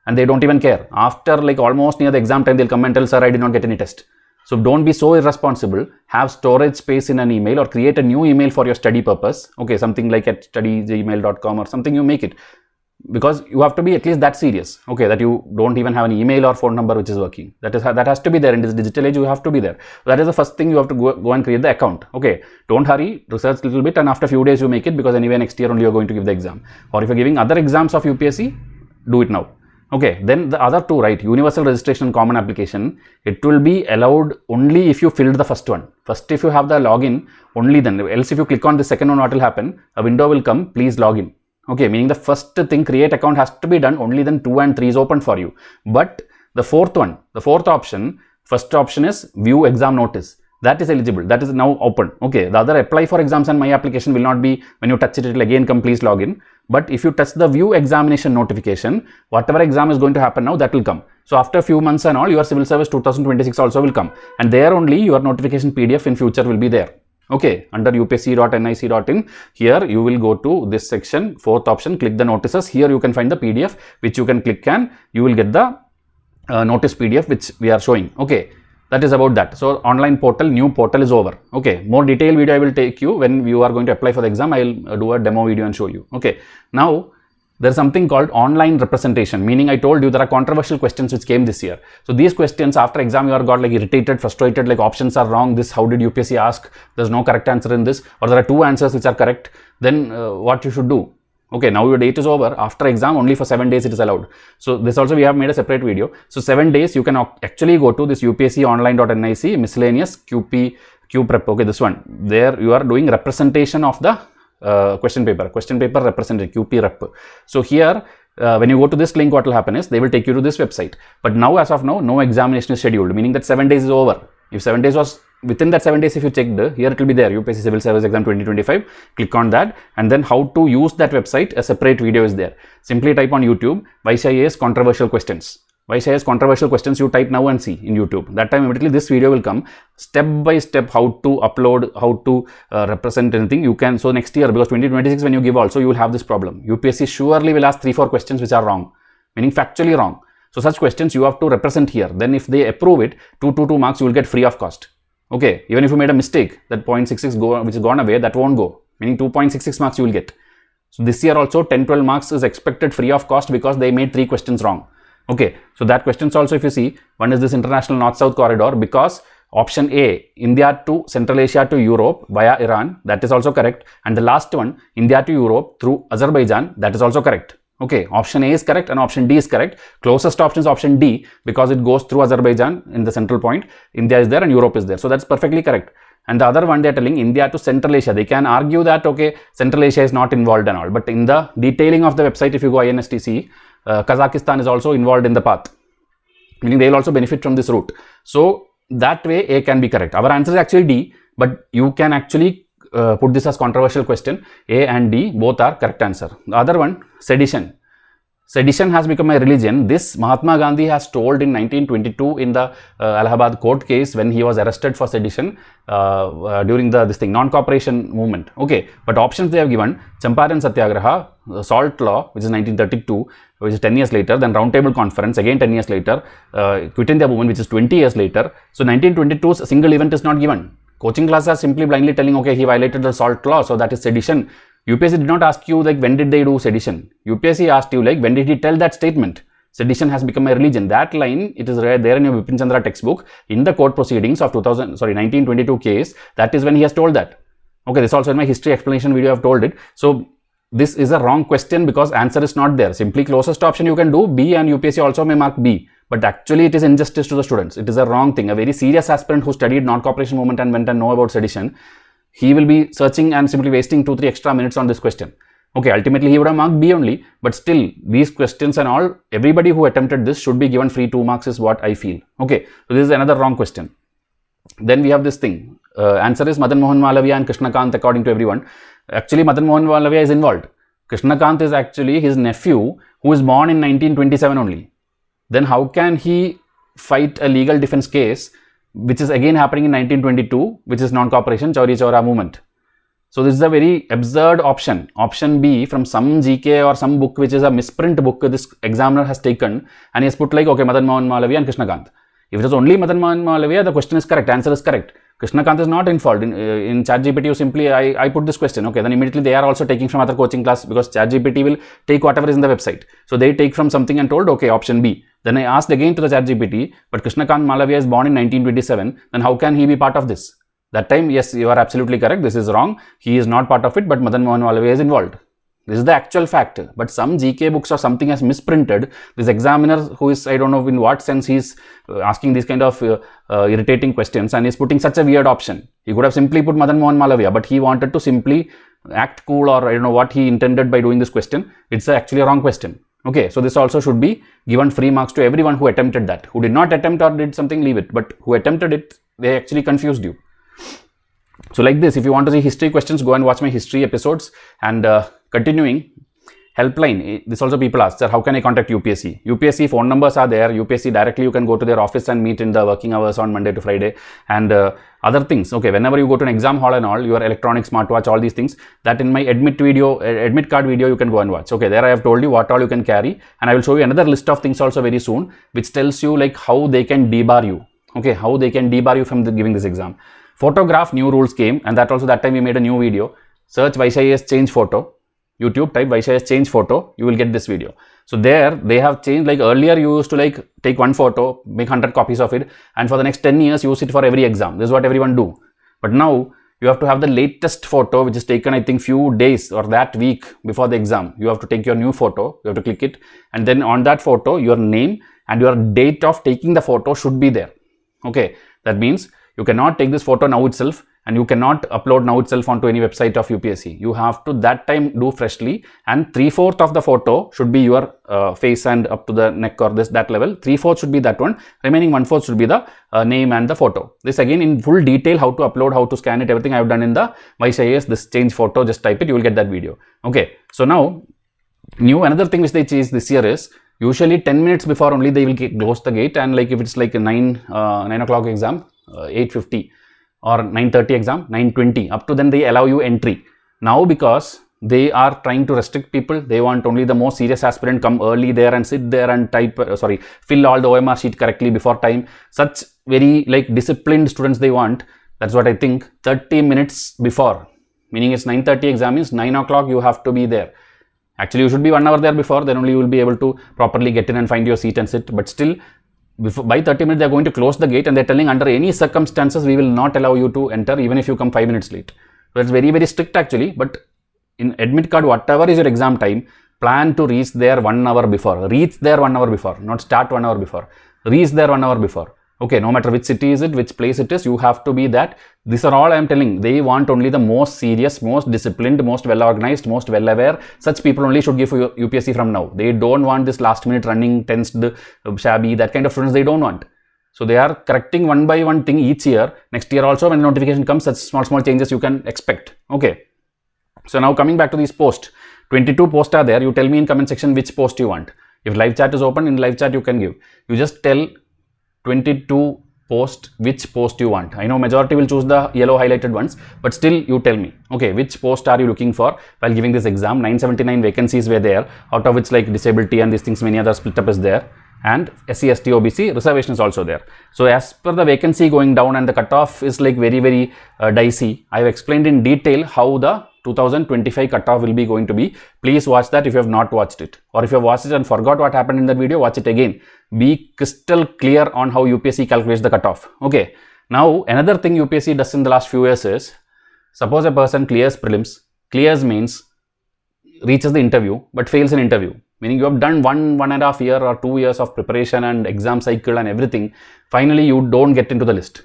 And they don't even care. After like almost near the exam time, they'll come and tell, sir, I did not get any test. So don't be so irresponsible. Have storage space in an email, or create a new email for your study purpose. Okay, something like at studygmail.com or something, you make it. Because you have to be at least that serious. Okay, that you don't even have an email or phone number which is working. That has to be there in this digital age. You have to be there. That is the first thing, you have to go and create the account. Okay, don't hurry, research a little bit, and after few days you make it, because anyway next year only you are going to give the exam. Or if you are giving other exams of UPSC, do it now. Okay, then the other 2, right, universal registration, common application, it will be allowed only if you filled the first one. First, if you have the login, only then. Else if you click on the second one, what will happen? A window will come, please log in. Okay, meaning the first thing, create account, has to be done, only then 2 and 3 is open for you. But the 4th one, the 4th option, first option is view exam notice. That is eligible, that is now open. Okay, the other apply for exams and my application will not be, when you touch it, it will again come, please log in. But if you touch the view examination notification, whatever exam is going to happen now, that will come. So after a few months and all, your civil service 2026 also will come, and there only your notification PDF in future will be there. Okay, under upsc.nic.in, here you will go to this section, 4th option, click the notices. Here you can find the PDF which you can click, and you will get the notice PDF which we are showing. Okay, that is about that. So online portal, new portal is over. Okay, more detailed video I will take you when you are going to apply for the exam. I will do a demo video and show you. Okay, now there is something called online representation, meaning I told you there are controversial questions which came this year. So these questions after exam you are got like irritated, frustrated, like options are wrong, this how did UPSC ask, there's no correct answer in this, or there are 2 answers which are correct, then what you should do? Okay, now your date is over. After exam only for 7 days it is allowed. So this also we have made a separate video. So 7 days you can actually go to this upsconline.nic miscellaneous QPrep. Okay, this one, there you are doing representation of the question paper represented QP rep. So here when you go to this link, what will happen is they will take you to this website. But now, as of now, no examination is scheduled, meaning that 7 days is over. If 7 days was within that 7 days, if you checked, here it will be there, UPSC Civil Service Exam 2025. Click on that, and then how to use that website, a separate video is there. Simply type on YouTube Vysh IAS controversial questions. Vysh IAS controversial questions, you type now and see in YouTube. That time immediately this video will come, step by step how to upload, how to represent anything you can. So next year, because 2026 when you give also, you will have this problem. UPSC surely will ask 3-4 questions which are wrong, meaning factually wrong. So such questions you have to represent here. Then if they approve it, 2 marks you will get free of cost. Okay, even if you made a mistake, that 0.66 which is gone away, that won't go, meaning 2.66 marks you will get. So this year also 10-12 marks is expected free of cost because they made 3 questions wrong. Okay, so that questions also, if you see, one is this international north-south corridor, because option A, India to Central Asia to Europe via Iran, that is also correct. And the last one, India to Europe through Azerbaijan, that is also correct. Okay, option A is correct and option D is correct. Closest option is option D because it goes through Azerbaijan in the central point. India is there and Europe is there. So that's perfectly correct. And the other one, they are telling India to Central Asia. They can argue that, okay, Central Asia is not involved and all. But in the detailing of the website, if you go INSTC, Kazakhstan is also involved in the path, meaning they will also benefit from this route. So that way A can be correct. Our answer is actually D, but you can actually put this as controversial question. A and D both are correct answer. The other one, sedition. Sedition has become a religion. This Mahatma Gandhi has told in 1922 in the Allahabad court case when he was arrested for sedition during this non-cooperation movement. Okay, but options they have given: Champaran Satyagraha, Salt Law, which is 1932, which is 10 years later, then Round Table Conference, again 10 years later, Quit India Movement, which is 20 years later. So 1922's single event is not given. Coaching classes are simply blindly telling, okay, he violated the Salt Law, so that is sedition. UPSC did not ask you like when did they do sedition. UPSC asked you like when did he tell that statement. Sedition has become a religion. That line, it is right there in your Bipin Chandra textbook in the court proceedings of 1922 case. That is when he has told that. Okay, this also in my history explanation video I have told it. So this is a wrong question because answer is not there. Simply closest option you can do B, and UPSC also may mark B. But actually it is injustice to the students. It is a wrong thing. A very serious aspirant who studied non-cooperation movement and went and know about sedition, he will be searching and simply wasting 2-3 extra minutes on this question. Okay, ultimately he would have marked B only, but still these questions and all, everybody who attempted this should be given free 2 marks is what I feel. Okay, so this is another wrong question. Then we have this thing. Answer is Madan Mohan Malaviya and Krishnakant according to everyone. Actually Madan Mohan Malaviya is involved. Krishnakant is actually his nephew who is born in 1927 only. Then how can he fight a legal defense case which is again happening in 1922, which is non-cooperation, Chauri Chaura movement? So this is a very absurd option. Option B from some GK or some book which is a misprint book this examiner has taken, and he has put like, okay, Madan Mohan Malaviya and Krishnakant. If it is only Madan Mohan Malaviya, the question is correct, answer is correct. Krishnakant is not involved. In ChatGPT, you simply, I put this question, okay, then immediately they are also taking from other coaching class because ChatGPT will take whatever is in the website. So they take from something and told, okay, option B. Then I asked again to the ChatGPT, but Krishnakant Malaviya is born in 1927, then how can he be part of this? That time, yes, you are absolutely correct, this is wrong. He is not part of it, but Madan Mohan Malaviya is involved. This is the actual fact, but some GK books or something has misprinted. This examiner who is, I don't know in what sense he is asking these kind of irritating questions, and is putting such a weird option. He could have simply put Madan Mohan Malaviya, but he wanted to simply act cool, or I don't know what he intended by doing this question. It's actually a wrong question. Okay, so this also should be given free marks to everyone who attempted that. Who did not attempt or did something, leave it, but who attempted it, they actually confused you. So like this, if you want to see history questions, go and watch my history episodes. And continuing, helpline, this also people ask, sir, how can I contact UPSC? UPSC phone numbers are there. UPSC directly you can go to their office and meet in the working hours on Monday to Friday. And other things, okay, whenever you go to an exam hall and all, your electronic smartwatch, all these things, that in my admit card video you can go and watch. Okay, there I have told you what all you can carry, and I will show you another list of things also very soon, which tells you like how they can debar you. Okay, how they can debar you from giving this exam. Photograph, new rules came, and that also that time we made a new video. Search Vysh IAS change photo. YouTube, type Vysh IAS change photo, you will get this video. So there they have changed, like earlier you used to like take one photo, make 100 copies of it, and for the next 10 years use it for every exam. This is what everyone do. But now you have to have the latest photo which is taken, I think, few days or that week before the exam. You have to take your new photo, you have to click it, and then on that photo your name and your date of taking the photo should be there. Okay, that means you cannot take this photo now itself, and you cannot upload now itself onto any website of UPSC. You have to that time do freshly, and 3/4 of the photo should be your face and up to the neck or that level. 3/4 should be that one. Remaining 1/4 should be the name and the photo. This again in full detail, how to upload, how to scan it, everything I have done in the Vysh IAS, this change photo, just type it, you will get that video. Okay, so now another thing which they changed this year is, usually 10 minutes before only they will close the gate, and like if it's like a 9 o'clock exam, 8:50, or 9:30 exam, 9:20, up to then they allow you entry. Now because they are trying to restrict people, they want only the most serious aspirant come early there and sit there and type, fill all the OMR sheet correctly before time. Such very like disciplined students they want. That's what I think. 30 minutes before, meaning it's 9:30 exam is 9 o'clock you have to be there. Actually you should be 1 hour there before, then only you will be able to properly get in and find your seat and sit. But still, by 30 minutes they are going to close the gate, and they are telling under any circumstances we will not allow you to enter even if you come 5 minutes late. So it's very, very strict actually. But in admit card, whatever is your exam time, plan to reach there 1 hour before. Reach there 1 hour before, not start 1 hour before. Reach there 1 hour before. Okay, no matter which city is it, which place it is, you have to be that. These are all I am telling. They want only the most serious, most disciplined, most well organized, most well aware. Such people only should give for UPSC from now. They don't want this last minute running, tensed, shabby, that kind of students they don't want. So they are correcting one by one thing each year. Next year also when notification comes, such small changes you can expect. Okay. So now coming back to these posts. 22 posts are there. You tell me in comment section which post you want. If live chat is open, in live chat you can give. You just tell 22 post which post you want. I know majority will choose the yellow highlighted ones, but still you tell me, okay, which post are you looking for while giving this exam. 979 vacancies were there, out of which like disability and these things, many other split up is there, and SC, ST, OBC reservation is also there. So as per the vacancy going down and the cutoff is like very, very dicey, I have explained in detail how the 2025 cutoff will be going to be. Please watch that if you have not watched it, or if you have watched it and forgot what happened in that video, watch it again. Be crystal clear on how UPSC calculates the cutoff. Okay. Now another thing UPSC does in the last few years is, suppose a person clears prelims, clears means reaches the interview but fails in interview, meaning you have done 1.5 year or 2 years of preparation and exam cycle and everything, finally you don't get into the list.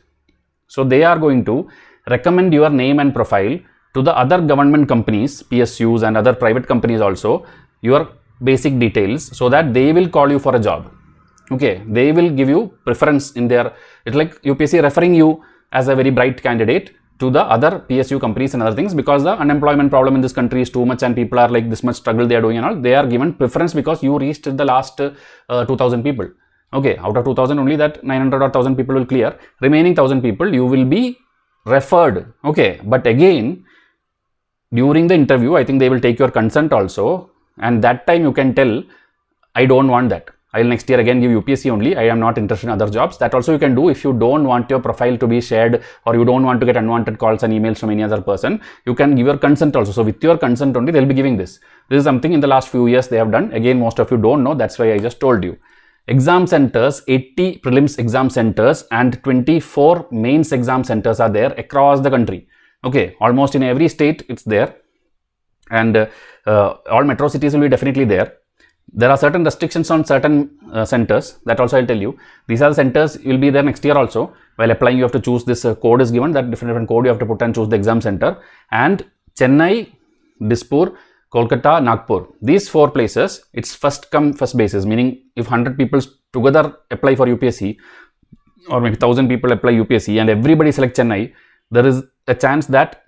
So they are going to recommend your name and profile to the other government companies, PSUs and other private companies also, your basic details, so that they will call you for a job. Okay, they will give you preference in their, it's like UPSC referring you as a very bright candidate to the other PSU companies and other things, because the unemployment problem in this country is too much and people are like this much struggle they are doing and all. They are given preference because you reached the last 2000 people. Okay, out of 2000 only that 900 or 1000 people will clear. Remaining 1000 people you will be referred. Okay, but again, during the interview, I think they will take your consent also, and that time you can tell, I don't want that. I will next year again give UPSC only. I am not interested in other jobs. That also you can do if you don't want your profile to be shared, or you don't want to get unwanted calls and emails from any other person. You can give your consent also. So with your consent only, they will be giving this. This is something in the last few years they have done. Again, most of you don't know. That's why I just told you. Exam centers, 80 prelims exam centers and 24 mains exam centers are there across the country. Okay, almost in every state it's there, and all metro cities will be definitely there. There are certain restrictions on certain centers, that also I'll tell you. These are the centers will be there next year also. While applying you have to choose this code is given, that different code you have to put and choose the exam center. And Chennai, Dispur, Kolkata, Nagpur, these 4 places, it's first come first basis, meaning if 100 people together apply for UPSC, or maybe 1000 people apply UPSC and everybody select Chennai, there is a chance that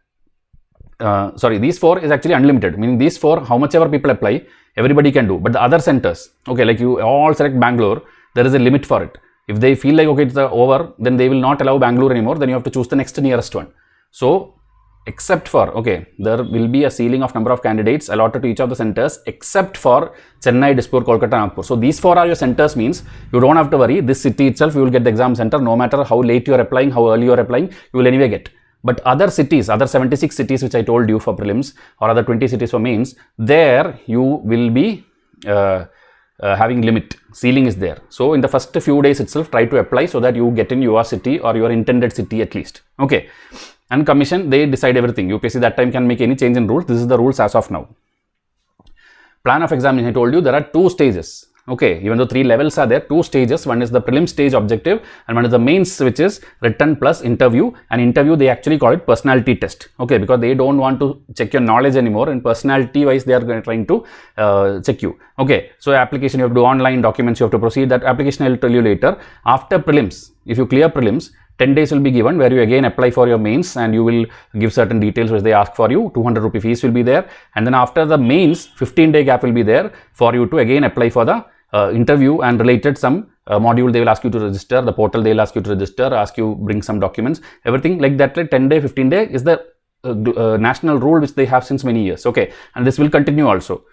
these 4 is actually unlimited, meaning these 4, how much ever people apply, everybody can do. But the other centers, okay, like you all select Bangalore, there is a limit for it. If they feel like, okay, it's over, then they will not allow Bangalore anymore, then you have to choose the next nearest one. So except for, okay, there will be a ceiling of number of candidates allotted to each of the centers except for Chennai, Dispur, Kolkata, Nagpur. So these 4 are your centers, means you don't have to worry. This city itself, you will get the exam center no matter how late you are applying, how early you are applying, you will anyway get. But other cities, other 76 cities which I told you for prelims, or other 20 cities for mains, there you will be having limit, ceiling is there. So in the first few days itself, try to apply so that you get in your city or your intended city at least. Okay. And commission, they decide everything. UPSC that time can make any change in rules. This is the rules as of now. Plan of examination, I told you there are 2 stages. Okay, even though 3 levels are there, 2 stages. One is the prelim stage objective and one is the mains, which is written plus interview. And interview, they actually call it personality test. Okay, because they don't want to check your knowledge anymore, and personality wise they are trying to check you. Okay, so application you have to do online, documents you have to proceed. That application I will tell you later. After prelims, if you clear prelims, 10 days will be given where you again apply for your mains, and you will give certain details which they ask for you. 200 rupee fees will be there, and then after the mains, 15-day gap will be there for you to again apply for the interview and related some module they will ask you to register, the portal they will ask you to register, ask you bring some documents, everything like that. Like 10-day, 15-day is the national rule which they have since many years. Okay, and this will continue also.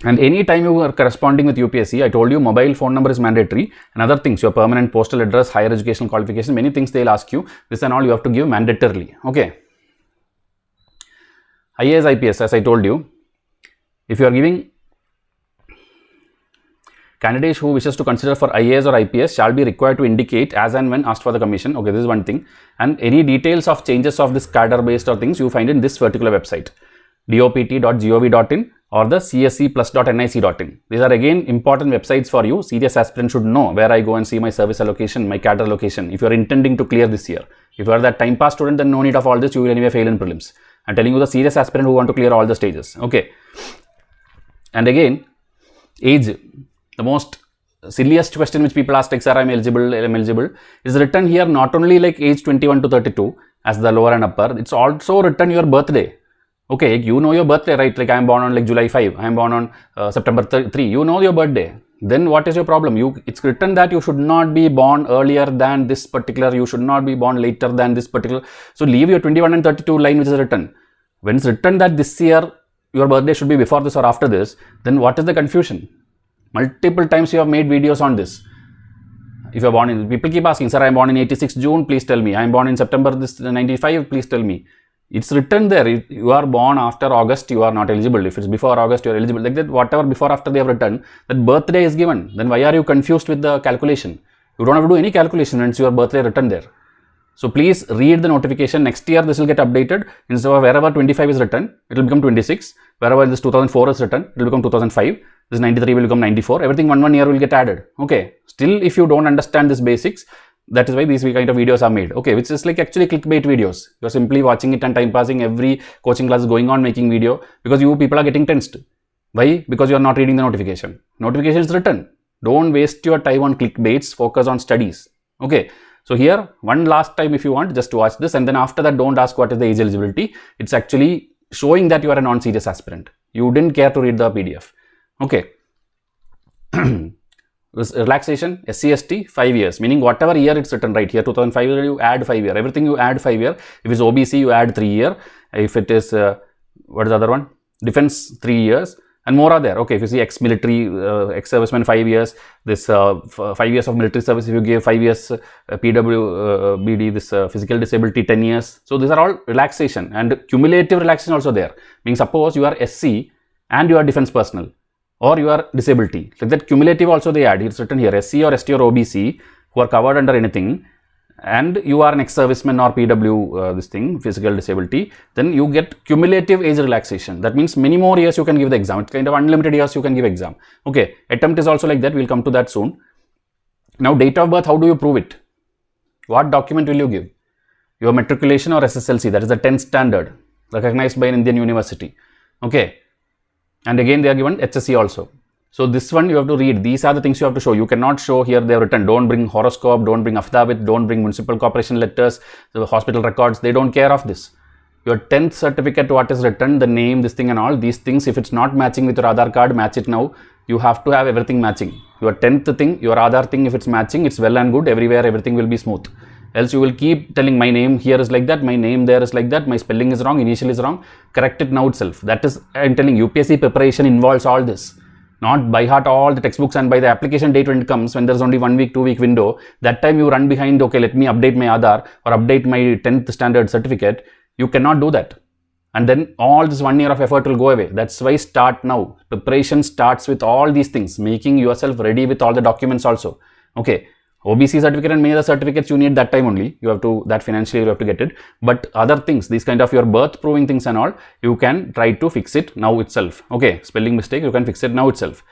And any time you are corresponding with UPSC, I told you mobile phone number is mandatory, and other things, your permanent postal address, higher educational qualification, many things they will ask you. This and all you have to give mandatorily. Okay. IAS, IPS, as I told you, if you are giving, candidates who wishes to consider for IAS or IPS shall be required to indicate as and when asked for the commission. Okay, this is one thing. And any details of changes of this cadre based or things you find in this particular website, dopt.gov.in or the csc+.nic.in. These are again important websites for you. Serious aspirants should know where I go and see my service allocation, my cadre allocation, if you are intending to clear this year. If you are that time pass student, then no need of all this, you will anyway fail in prelims. I am telling you the serious aspirant who want to clear all the stages. Okay. And again, age. The most silliest question which people ask, like, sir, I am eligible, is written here not only like age 21 to 32 as the lower and upper, it's also written your birthday. Okay, you know your birthday, right? Like I am born on like July 5, I am born on September 3, you know your birthday. Then what is your problem? It's written that you should not be born earlier than this particular, you should not be born later than this particular. So leave your 21 and 32 line which is written. When it's written that this year your birthday should be before this or after this, then what is the confusion? Multiple times you have made videos on this. If you are born in, people keep asking, sir, I am born in 86 June, please tell me. I am born in September this 95, please tell me. It's written there. If you are born after August, you are not eligible. If it's before August, you are eligible. Like that, whatever before, after they have written, that birthday is given. Then why are you confused with the calculation? You don't have to do any calculation when it's your birthday written there. So please read the notification. Next year, this will get updated. Instead of wherever 25 is written, it will become 26. Wherever this 2004 is written, it will become 2005. This 93 will become 94. Everything one year will get added. Okay. Still, if you don't understand this basics, that is why these kind of videos are made. Okay. Which is like actually clickbait videos. You are simply watching it and time passing. Every coaching class is going on making video because you people are getting tensed. Why? Because you are not reading the notification. Notification is written. Don't waste your time on clickbaits. Focus on studies. Okay. So here, one last time if you want, just watch this, and then after that, don't ask what is the age eligibility. It's actually showing that you are a non-serious aspirant. You didn't care to read the PDF. Okay. Relaxation, SC/ST, 5 years, meaning whatever year it's written right here, 2005, you add 5 year. Everything you add 5 year. If it's OBC, you add 3 year. If it is, what is the other one? Defense, 3 years. And more are there. Okay, if you see ex-military, ex-serviceman 5 years, this 5 years of military service, if you give 5 years PWBD, this physical disability 10 years. So these are all relaxation, and cumulative relaxation also there. Meaning suppose you are SC and you are defense personnel, or you are disability. Like that cumulative also they add. It's written here SC or ST or OBC who are covered under anything, and you are an ex-serviceman or PW this thing, physical disability, then you get cumulative age relaxation. That means many more years you can give the exam. It's kind of unlimited years you can give exam. Okay, attempt is also like that. We'll come to that soon. Now date of birth, how do you prove it? What document will you give? Your matriculation or SSLC, that is the 10th standard recognized by an Indian university. Okay, and again they are given HSC also. So this one you have to read. These are the things you have to show. You cannot show here they have written. Don't bring horoscope, don't bring affidavit, don't bring municipal corporation letters, the hospital records. They don't care of this. Your 10th certificate, what is written, the name, this thing and all, these things, if it's not matching with your Aadhaar card, match it now. You have to have everything matching. Your 10th thing, your Aadhaar thing, if it's matching, it's well and good. Everywhere, everything will be smooth. Else you will keep telling my name here is like that, my name there is like that, my spelling is wrong, initial is wrong. Correct it now itself. That is, I am telling you, UPSC preparation involves all this. Not by heart all the textbooks, and by the application date when it comes, when there's only 1 week, 2 week window, that time you run behind, okay, let me update my Aadhaar or update my 10th standard certificate. You cannot do that. And then all this 1 year of effort will go away. That's why start now. Preparation starts with all these things, making yourself ready with all the documents also. Okay. OBC certificate and many other certificates you need that time only. You have to, that financially you have to get it. But other things, these kind of your birth proving things and all, you can try to fix it now itself. Okay, spelling mistake, you can fix it now itself.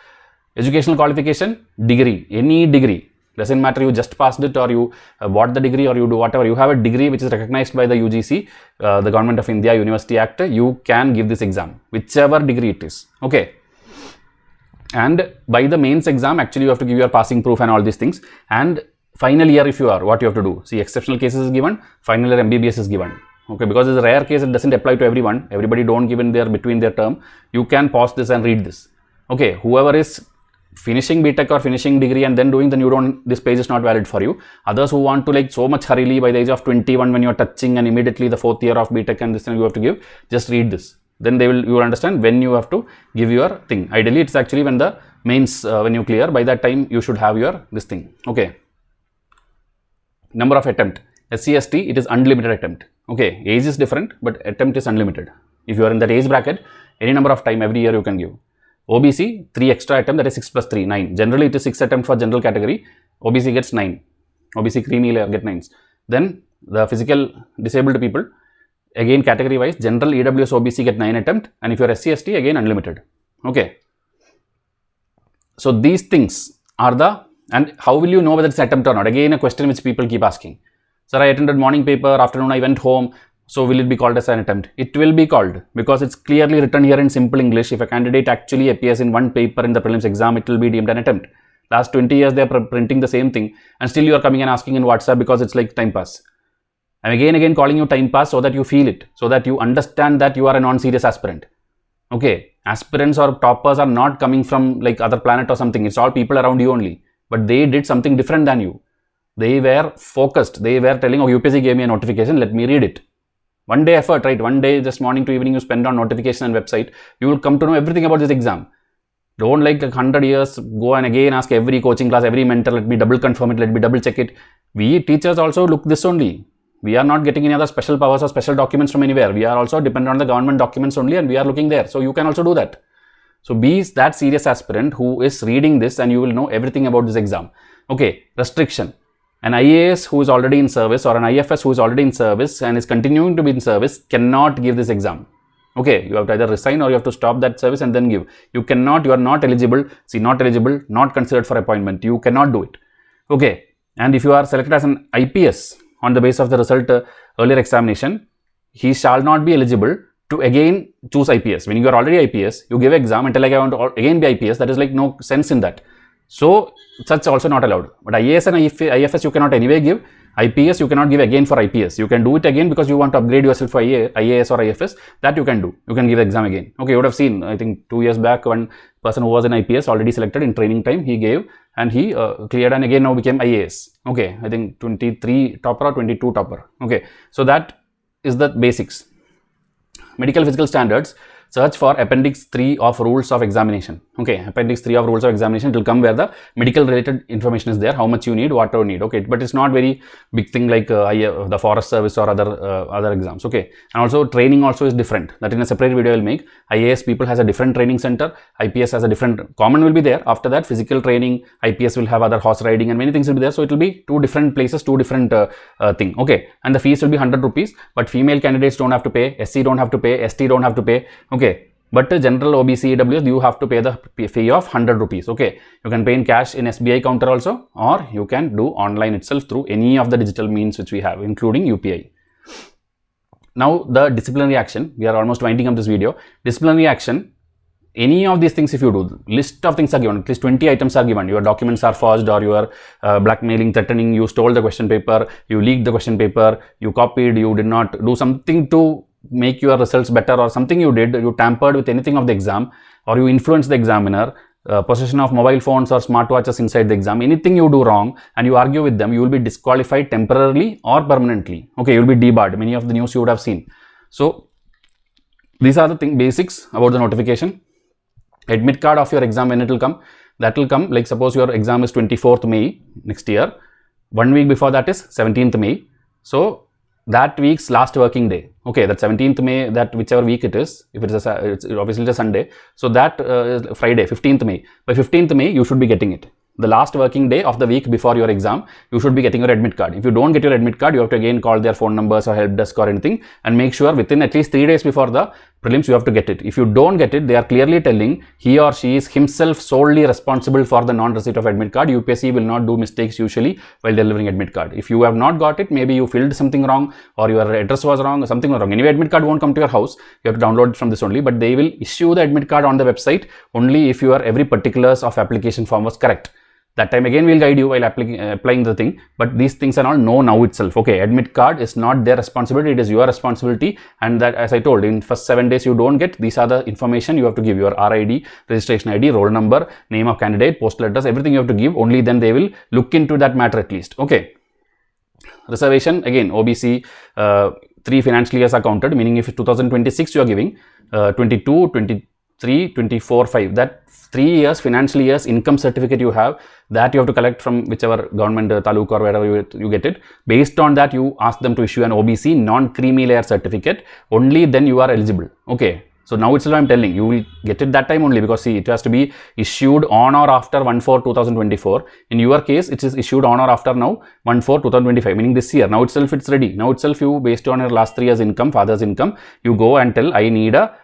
Educational qualification, degree, any degree. Doesn't matter you just passed it or you bought the degree or you do whatever. You have a degree which is recognized by the UGC, the Government of India University Act. You can give this exam, whichever degree it is. Okay. And by the mains exam, actually you have to give your passing proof and all these things. And final year, if you are, what you have to do? See, exceptional cases is given, final year MBBS is given. Okay, because it's a rare case, it doesn't apply to everyone. Everybody don't give in their between their term. You can pause this and read this. Okay, whoever is finishing BTech or finishing degree and then doing, then you don't, this page is not valid for you. Others who want to like so much hurriedly by the age of 21 when you're touching and immediately the 4th year of BTech and this thing you have to give, just read this. Then you will understand when you have to give your thing. Ideally, it's actually when the mains, when you clear, by that time you should have your this thing. Okay. Number of attempt. SC/ST, it is unlimited attempt. Okay. Age is different, but attempt is unlimited. If you are in that age bracket, any number of time every year you can give. OBC, 3 extra attempt, that is 6 plus 3, 9. Generally, it is 6 attempt for general category. OBC gets 9. OBC creamy layer get 9s. Then the physical disabled people, again category wise, general, EWS, OBC get 9 attempt, and if you are SC/ST, again unlimited. Okay. So these things are the, and how will you know whether it's attempt or not? Again, a question which people keep asking. Sir, I attended morning paper, afternoon I went home, so will it be called as an attempt? It will be called, because it's clearly written here in simple English. If a candidate actually appears in one paper in the prelims exam, it will be deemed an attempt. Last 20 years they are printing the same thing, and still you are coming and asking in WhatsApp because it's like time pass. I'm again calling you time pass so that you feel it, so that you understand that you are a non-serious aspirant. Okay, aspirants or toppers are not coming from like other planet or something. It's all people around you only, but they did something different than you. They were focused. They were telling, oh, UPSC gave me a notification, let me read it. One day effort, right? One day, just morning to evening you spend on notification and website, you will come to know everything about this exam. Don't like 100 years, go and again ask every coaching class, every mentor, let me double confirm it, let me double check it. We teachers also look this only. We are not getting any other special powers or special documents from anywhere. We are also dependent on the government documents only, and we are looking there. So you can also do that. So be that serious aspirant who is reading this, and you will know everything about this exam. Okay, restriction. An IAS who is already in service or an IFS who is already in service and is continuing to be in service cannot give this exam. Okay, you have to either resign or you have to stop that service and then give. You cannot, you are not eligible. See, not eligible, not considered for appointment. You cannot do it. Okay, and if you are selected as an IPS on the basis of the result earlier examination, he shall not be eligible to again choose IPS. When you are already IPS, you give exam and tell like I want to again be IPS. That is like no sense in that. So such also not allowed. But IAS and IFS you cannot anyway give. IPS you cannot give again for IPS. You can do it again because you want to upgrade yourself for IAS or IFS. That you can do. You can give exam again. Okay, you would have seen, I think 2 years back, one person who was in IPS already selected in training time, he gave and he cleared and again now became IAS. Okay, I think 23 topper or 22 topper. Okay, so that is the basics. Medical physical standards. Search for Appendix 3 of Rules of Examination. Okay, Appendix 3 of Rules of Examination, it will come where the medical related information is there, how much you need, what you need. Okay, but it's not very big thing like the Forest Service or other exams. Okay, and also training also is different. That in a separate video I will make. IAS people has a different training center, IPS has a different, common will be there. After that, physical training, IPS will have other horse riding and many things will be there. So it will be two different places, two different thing. Okay, and the fees will be 100 rupees, but female candidates don't have to pay, SC don't have to pay, ST don't have to pay. Okay, but general OBC EWS you have to pay the fee of 100 rupees. Okay, you can pay in cash in SBI counter also, or you can do online itself through any of the digital means which we have, including UPI. Now the disciplinary action, we are almost winding up this video. Disciplinary action, any of these things if you do, list of things are given, at least 20 items are given. Your documents are forged, or you are blackmailing, threatening, you stole the question paper, you leaked the question paper, you copied, you did not do something to make your results better, or something you did, you tampered with anything of the exam, or you influenced the examiner, possession of mobile phones or smartwatches inside the exam, anything you do wrong and you argue with them, you will be disqualified temporarily or permanently. Okay, you will be debarred. Many of the news you would have seen. So these are the basics about the notification. Admit card of your exam, when it will come? That will come, like suppose your exam is 24th May next year. 1 week before that is 17th May. So that week's last working day, okay, that 17th May, that whichever week it is, if it's obviously a Sunday, so that is Friday, 15th May. By 15th May, you should be getting it. The last working day of the week before your exam, you should be getting your admit card. If you don't get your admit card, you have to again call their phone numbers or help desk or anything and make sure within at least 3 days before the prelims you have to get it. If you don't get it, they are clearly telling he or she is himself solely responsible for the non-receipt of admit card. UPSC will not do mistakes usually while delivering admit card. If you have not got it, maybe you filled something wrong or your address was wrong or something was wrong. Anyway, admit card won't come to your house. You have to download it from this only, but they will issue the admit card on the website only if your every particulars of application form was correct. That time again we'll guide you while applying the thing, but these things are all known now itself. Okay, admit card is not their responsibility, it is your responsibility, and that, as I told, in first 7 days you don't get, these are the information you have to give: your RID, registration ID, roll number, name of candidate, postal address, everything you have to give. Only then they will look into that matter at least. Okay, reservation again, OBC 3 financial years are counted, meaning if 2026 you are giving 22, 23, 24, 5, that 3 years financial years income certificate you have, that you have to collect from whichever government taluk or wherever you get it. Based on that, you ask them to issue an OBC non-creamy layer certificate. Only then you are eligible. Okay, so now itself I am telling you will get it that time only, because see, it has to be issued on or after 1/4/2024. In your case, it is issued on or after now 1/4/2025, meaning this year. Now itself it's ready. Now itself you, based on your last 3 years income, father's income, you go and tell I need a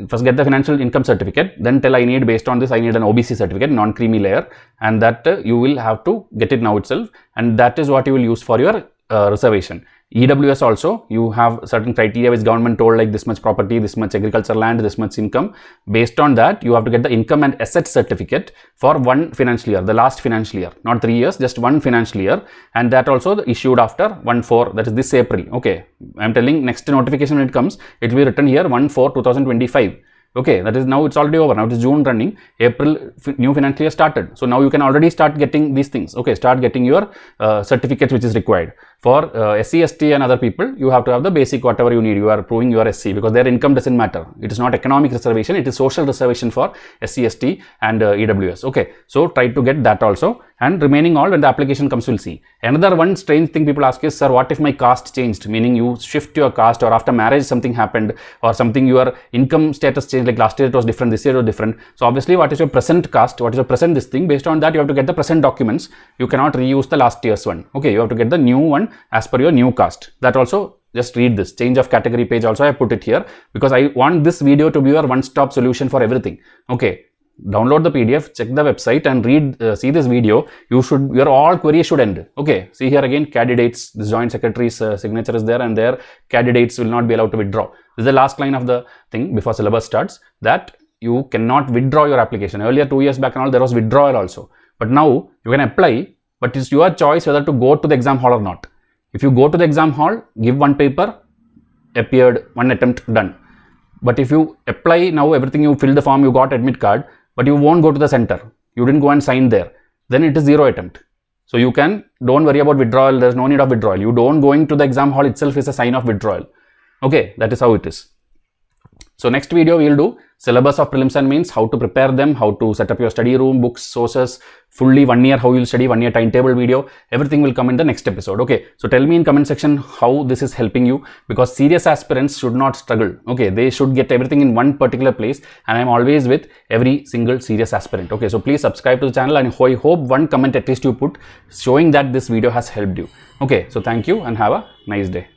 first get the financial income certificate, then tell I need, based on this I need an OBC certificate, non-creamy layer, and that you will have to get it now itself, and that is what you will use for your reservation. EWS also, you have certain criteria which government told, like this much property, this much agriculture land, this much income. Based on that, you have to get the income and asset certificate for 1 financial year, the last financial year, not 3 years, just 1 financial year, and that also issued after 1/4, that is this April. Okay, I am telling next notification when it comes, it will be written here 1/4/2025. Okay, that is now it's already over. Now it is June running, April new financial year started. So now you can already start getting these things. Okay, start getting your certificates which is required. For SC, ST and other people, you have to have the basic whatever you need. You are proving your SC, because their income doesn't matter. It is not economic reservation, it is social reservation for SC, ST and EWS. Okay, so try to get that also, and remaining all when the application comes we'll see. Another one strange thing people ask is, sir, what if my caste changed? Meaning you shift your caste, or after marriage something happened, or something your income status changed, like last year it was different, this year it was different. So obviously what is your present caste, what is your present this thing, based on that you have to get the present documents. You cannot reuse the last year's one. Okay, you have to get the new one as per your new caste. That also, just read this change of category page also I put it here, because I want this video to be your one-stop solution for everything. Okay, download the PDF, check the website and read, see this video. Your all queries should end. Okay, see here again, candidates, this joint secretary's signature is there, and their candidates will not be allowed to withdraw. This is the last line of the thing before syllabus starts, that you cannot withdraw your application. Earlier 2 years back and all, there was withdrawal also, but now you can apply, but it's your choice whether to go to the exam hall or not. If you go to the exam hall, give 1 paper, appeared, 1 attempt, done. But if you apply now, everything you fill the form, you got admit card, but you won't go to the center, you didn't go and sign there, then it is 0 attempt. So you don't worry about withdrawal, there is no need of withdrawal. You don't going to the exam hall itself is a sign of withdrawal. Okay, that is how it is. So next video we will do syllabus of prelims and mains, how to prepare them, how to set up your study room, books, sources, fully 1 year how you will study, 1 year timetable video, everything will come in the next episode. Okay, so tell me in comment section how this is helping you, because serious aspirants should not struggle. Okay, they should get everything in one particular place, and I am always with every single serious aspirant. Okay, so please subscribe to the channel, and I hope 1 comment at least you put showing that this video has helped you. Okay, so thank you and have a nice day.